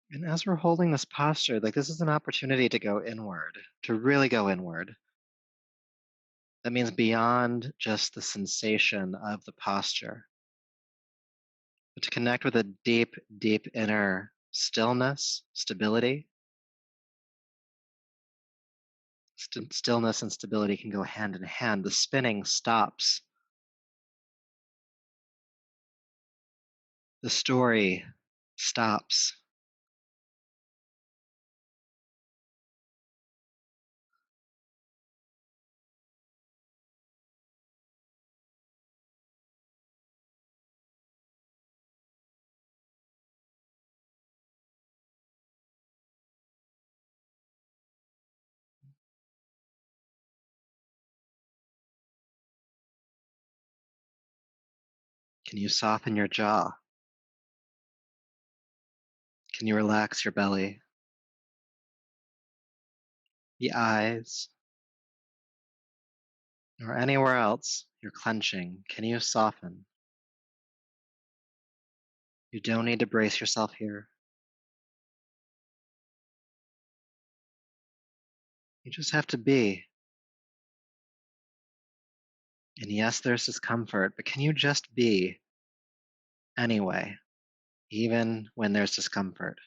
And as we're holding this posture, like this is an opportunity to go inward, to really go inward. That means beyond just the sensation of the posture. but to connect with a deep, deep inner stillness, stability. Stillness and stability can go hand in hand. The spinning stops. The story stops. Can you soften your jaw? Can you relax your belly? The eyes, or anywhere else you're clenching, can you soften? You don't need to brace yourself here. You just have to be. And yes, there's discomfort, but can you just be anyway, even when there's discomfort?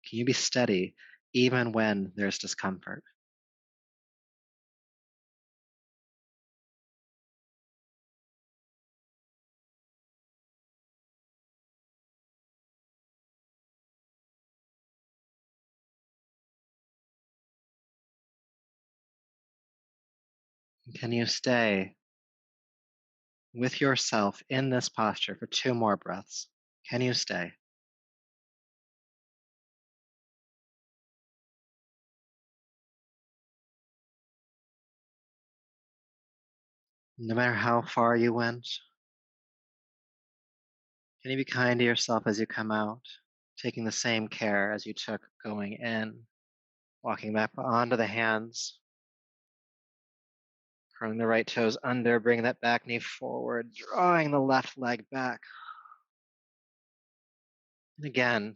Can you be steady even when there's discomfort? Can you stay with yourself in this posture for 2 more breaths? Can you stay? No matter how far you went, can you be kind to yourself as you come out, taking the same care as you took going in, walking back onto the hands, curling the right toes under, bringing that back knee forward, drawing the left leg back. And again,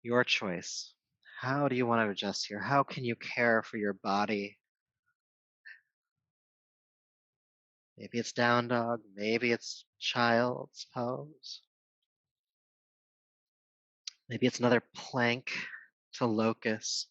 your choice. How do you want to adjust here? How can you care for your body? Maybe it's down dog, maybe it's child's pose. Maybe it's another plank to locust.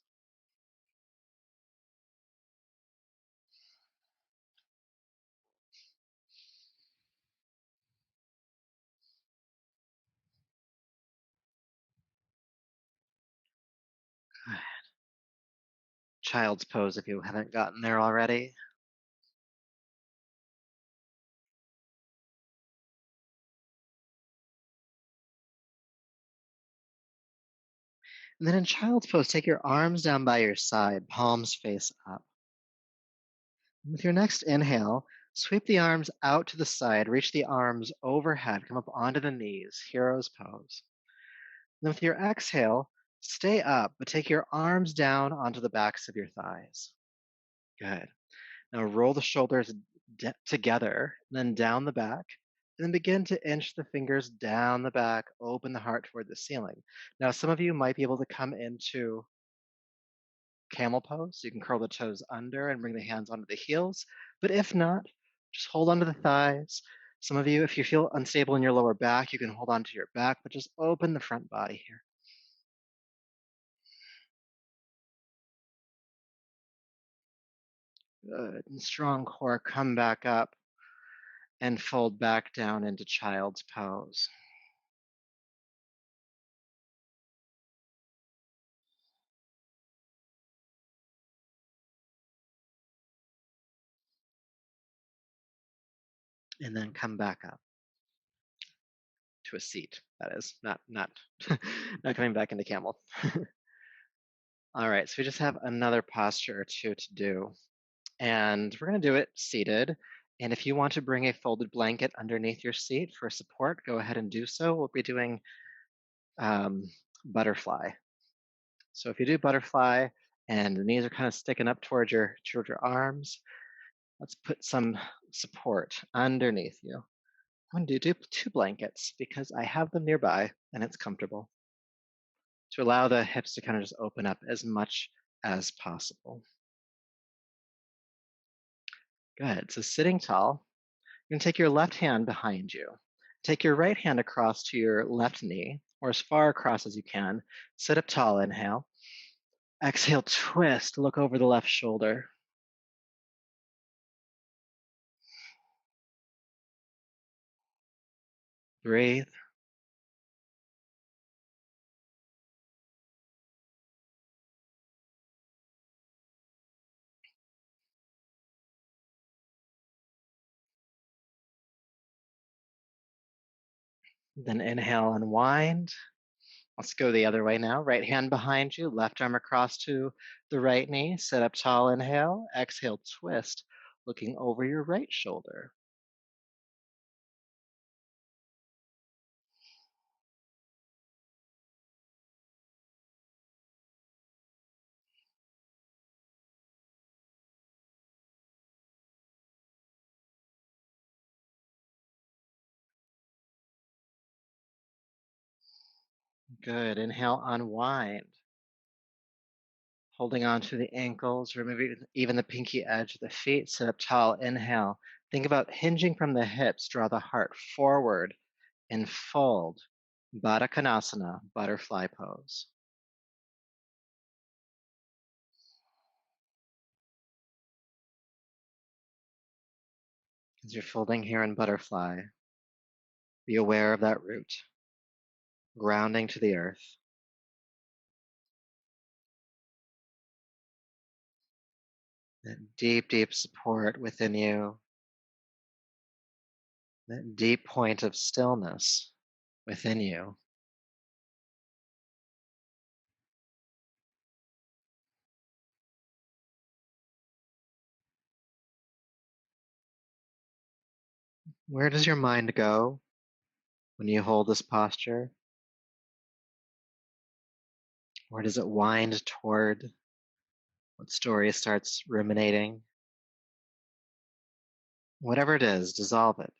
Child's pose if you haven't gotten there already. And then in child's pose, take your arms down by your side, palms face up. And with your next inhale, sweep the arms out to the side, reach the arms overhead, come up onto the knees, hero's pose. And then with your exhale, stay up, but take your arms down onto the backs of your thighs. Good. Now roll the shoulders together, then down the back, and then begin to inch the fingers down the back, open the heart toward the ceiling. Now, some of you might be able to come into camel pose. You can curl the toes under and bring the hands onto the heels. But if not, just hold onto the thighs. Some of you, if you feel unstable in your lower back, you can hold onto your back, but just open the front body here. Good. And strong core, come back up and fold back down into child's pose. And then come back up to a seat. That is not not coming back into camel. All right, so we just have another posture or two to do, and we're going to do it seated. And if you want to bring a folded blanket underneath your seat for support, go ahead and do so. We'll be doing butterfly. So if you do butterfly and the knees are kind of sticking up towards your arms, let's put some support underneath you. I'm going to do 2 blankets because I have them nearby and it's comfortable to allow the hips to kind of just open up as much as possible. Good. So sitting tall, you're going to take your left hand behind you Take your right hand across to your left knee, or as far across as you can. Sit up tall, inhale. Exhale, twist, look over the left shoulder. Breathe. Then inhale, unwind. Let's go the other way now. Right hand behind you, left arm across to the right knee. Sit up tall, inhale. Exhale, twist, looking over your right shoulder. Good. Inhale, unwind. Holding on to the ankles, removing even the pinky edge of the feet. Sit up tall, inhale. Think about hinging from the hips. Draw the heart forward and fold. Baddha Konasana, butterfly pose. As you're folding here in butterfly, be aware of that root, grounding to the earth. That deep, deep support within you, that deep point of stillness within you. Where does your mind go when you hold this posture? Where does it wind toward? What story starts ruminating? Whatever it is, dissolve it.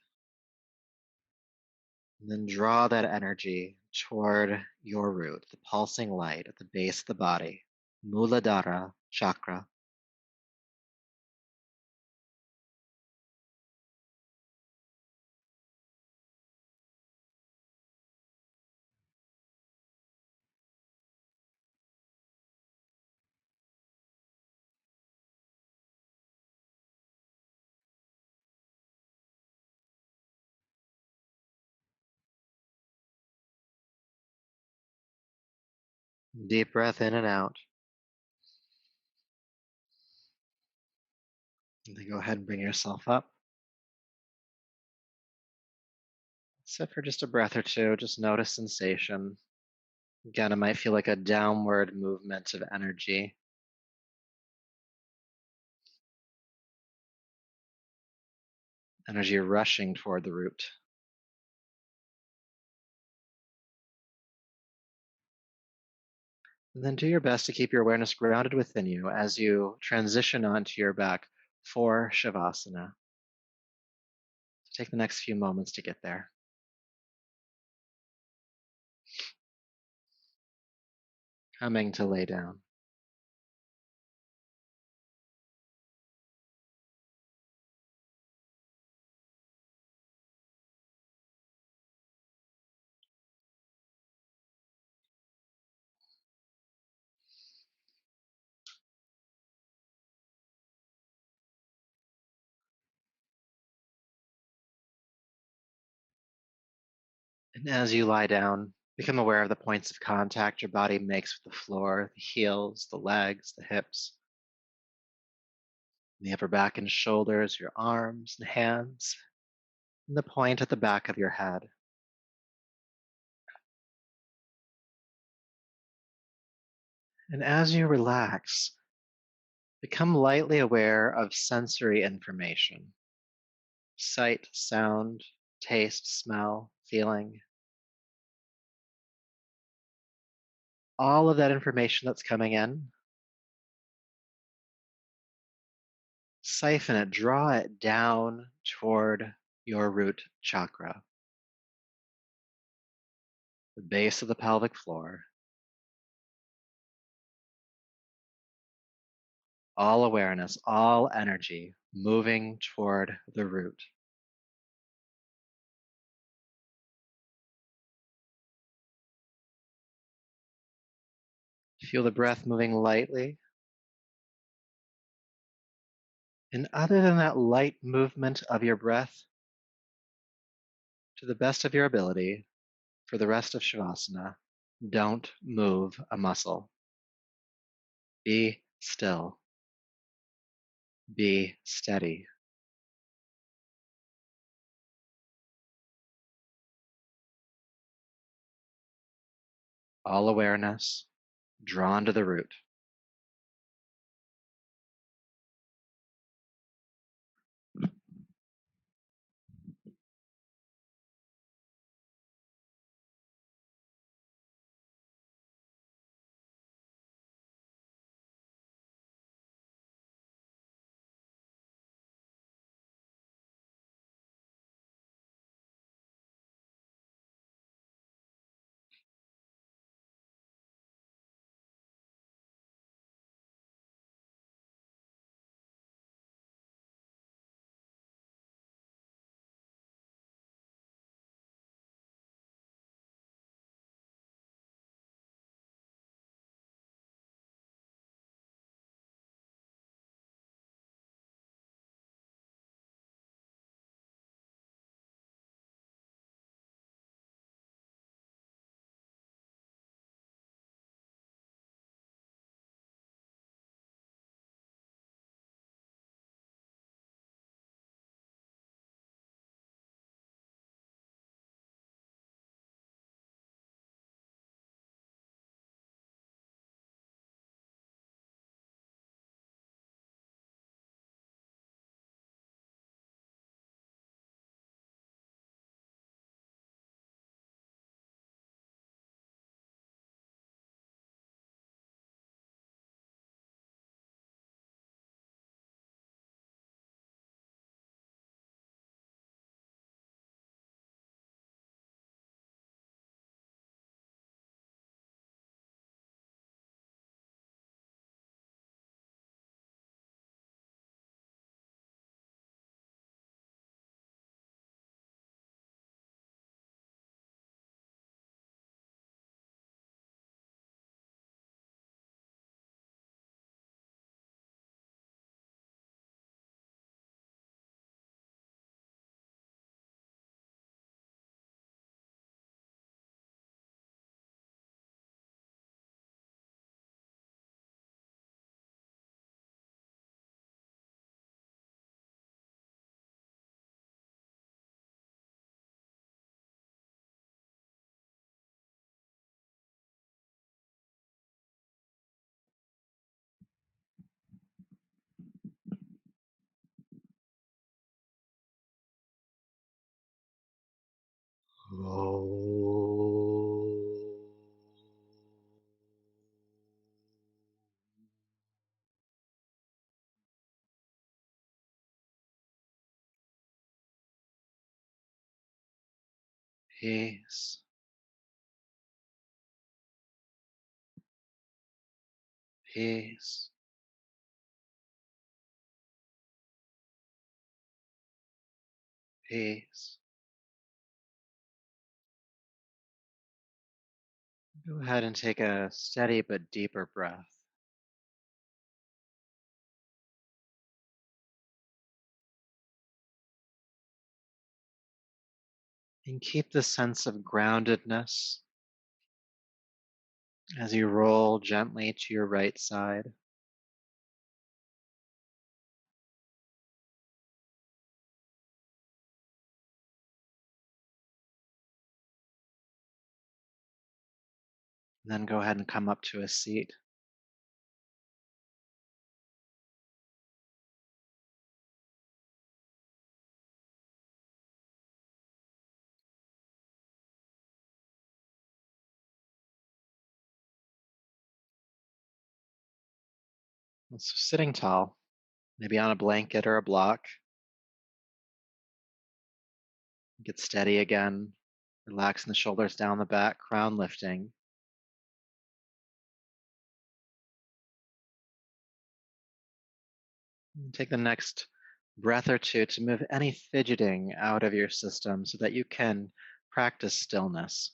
And then draw that energy toward your root, the pulsing light at the base of the body, Muladhara chakra. Deep breath in and out. And then go ahead and bring yourself up. Sit for just a breath or two. Just notice sensation. Again, it might feel like a downward movement of energy. Energy rushing toward the root. And then do your best to keep your awareness grounded within you as you transition onto your back for Shavasana. Take the next few moments to get there. Coming to lay down. And as you lie down, become aware of the points of contact your body makes with the floor, the heels, the legs, the hips, the upper back and shoulders, your arms and hands, and the point at the back of your head. And as you relax, become lightly aware of sensory information: sight, sound, taste, smell, feeling. All of that information that's coming in, siphon it, draw it down toward your root chakra, the base of the pelvic floor. All awareness, all energy moving toward the root. Feel the breath moving lightly. And other than that light movement of your breath, to the best of your ability, for the rest of Shavasana, don't move a muscle. Be still. Be steady. All awareness drawn to the root. Peace. Peace. Peace. Go ahead and take a steady but deeper breath. And keep the sense of groundedness as you roll gently to your right side. And then go ahead and come up to a seat. So sitting tall, maybe on a blanket or a block. Get steady again. Relaxing the shoulders down the back, crown lifting. And take the next breath or two to move any fidgeting out of your system so that you can practice stillness.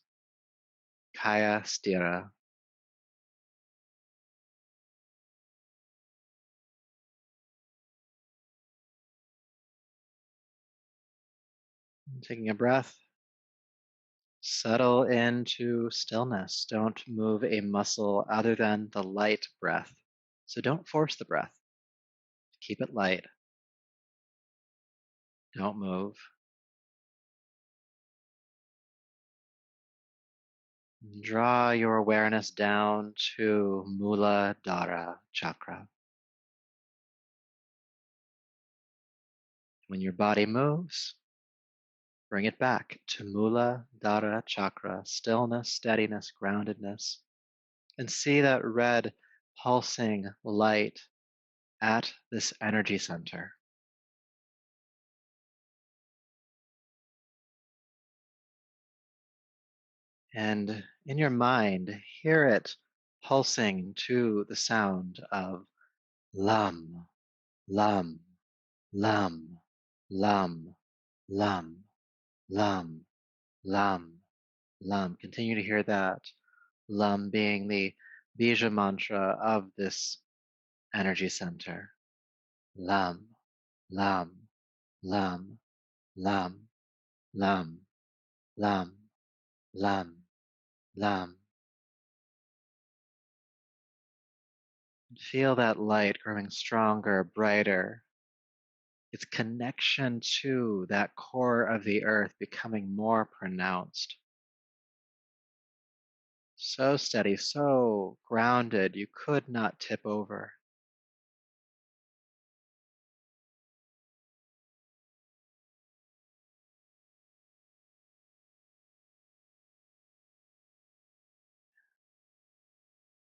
Kaya stira. Taking a breath, settle into stillness. Don't move a muscle other than the light breath. So don't force the breath. Keep it light. Don't move. Draw your awareness down to Muladhara chakra. When your body moves, bring it back to Muladhara chakra, stillness, steadiness, groundedness, and see that red pulsing light at this energy center. And in your mind, hear it pulsing to the sound of Lam, Lam, Lam, Lam, Lam, Lam, Lam, Lam. Continue to hear that. Lam being the Bija mantra of this energy center. Lam, Lam, Lam, Lam, Lam, Lam, Lam, Lam. Feel that light growing stronger, brighter. Its connection to that core of the earth becoming more pronounced. So steady, so grounded, you could not tip over.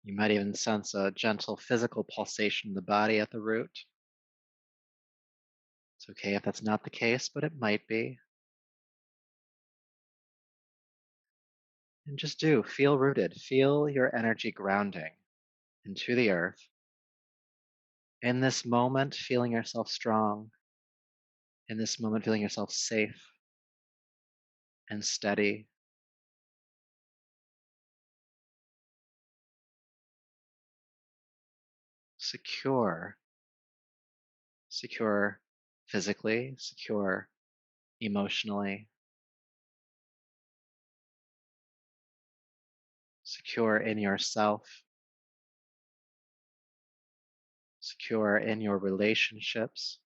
You might even sense a gentle physical pulsation in the body at the root. It's okay if that's not the case, but it might be. And just feel rooted, feel your energy grounding into the earth. In this moment, feeling yourself strong. In this moment, feeling yourself safe and steady. Secure. Secure physically, secure emotionally, secure in yourself, secure in your relationships.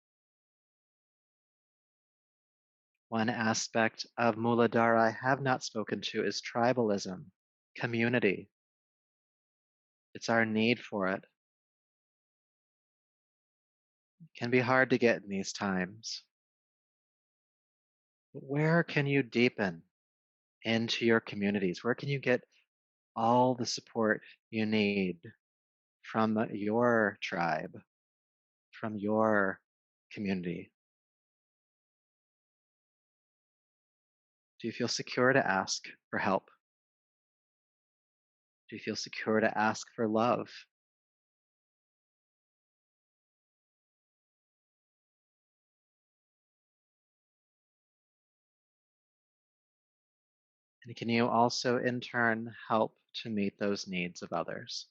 One aspect of Muladhara I have not spoken to is tribalism, community. It's our need for it. It can be hard to get in these times. But where can you deepen into your communities? Where can you get all the support you need from your tribe, from your community? Do you feel secure to ask for help? Do you feel secure to ask for love? And can you also, in turn, help to meet those needs of others?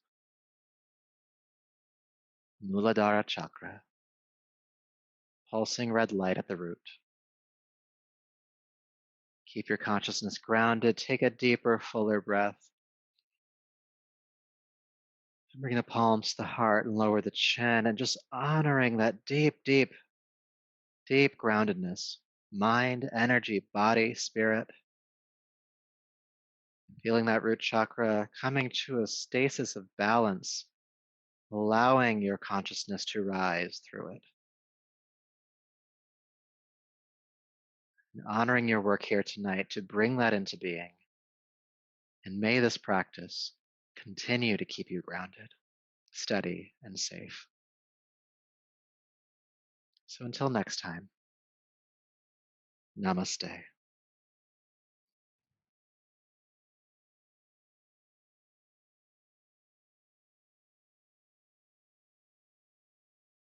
Muladhara chakra, pulsing red light at the root. Keep your consciousness grounded. Take a deeper, fuller breath. And bring the palms to the heart and lower the chin, and just honoring that deep, deep, deep groundedness. Mind, energy, body, spirit. Feeling that root chakra coming to a stasis of balance, allowing your consciousness to rise through it. And honoring your work here tonight to bring that into being. And may this practice continue to keep you grounded, steady, and safe. So until next time, namaste.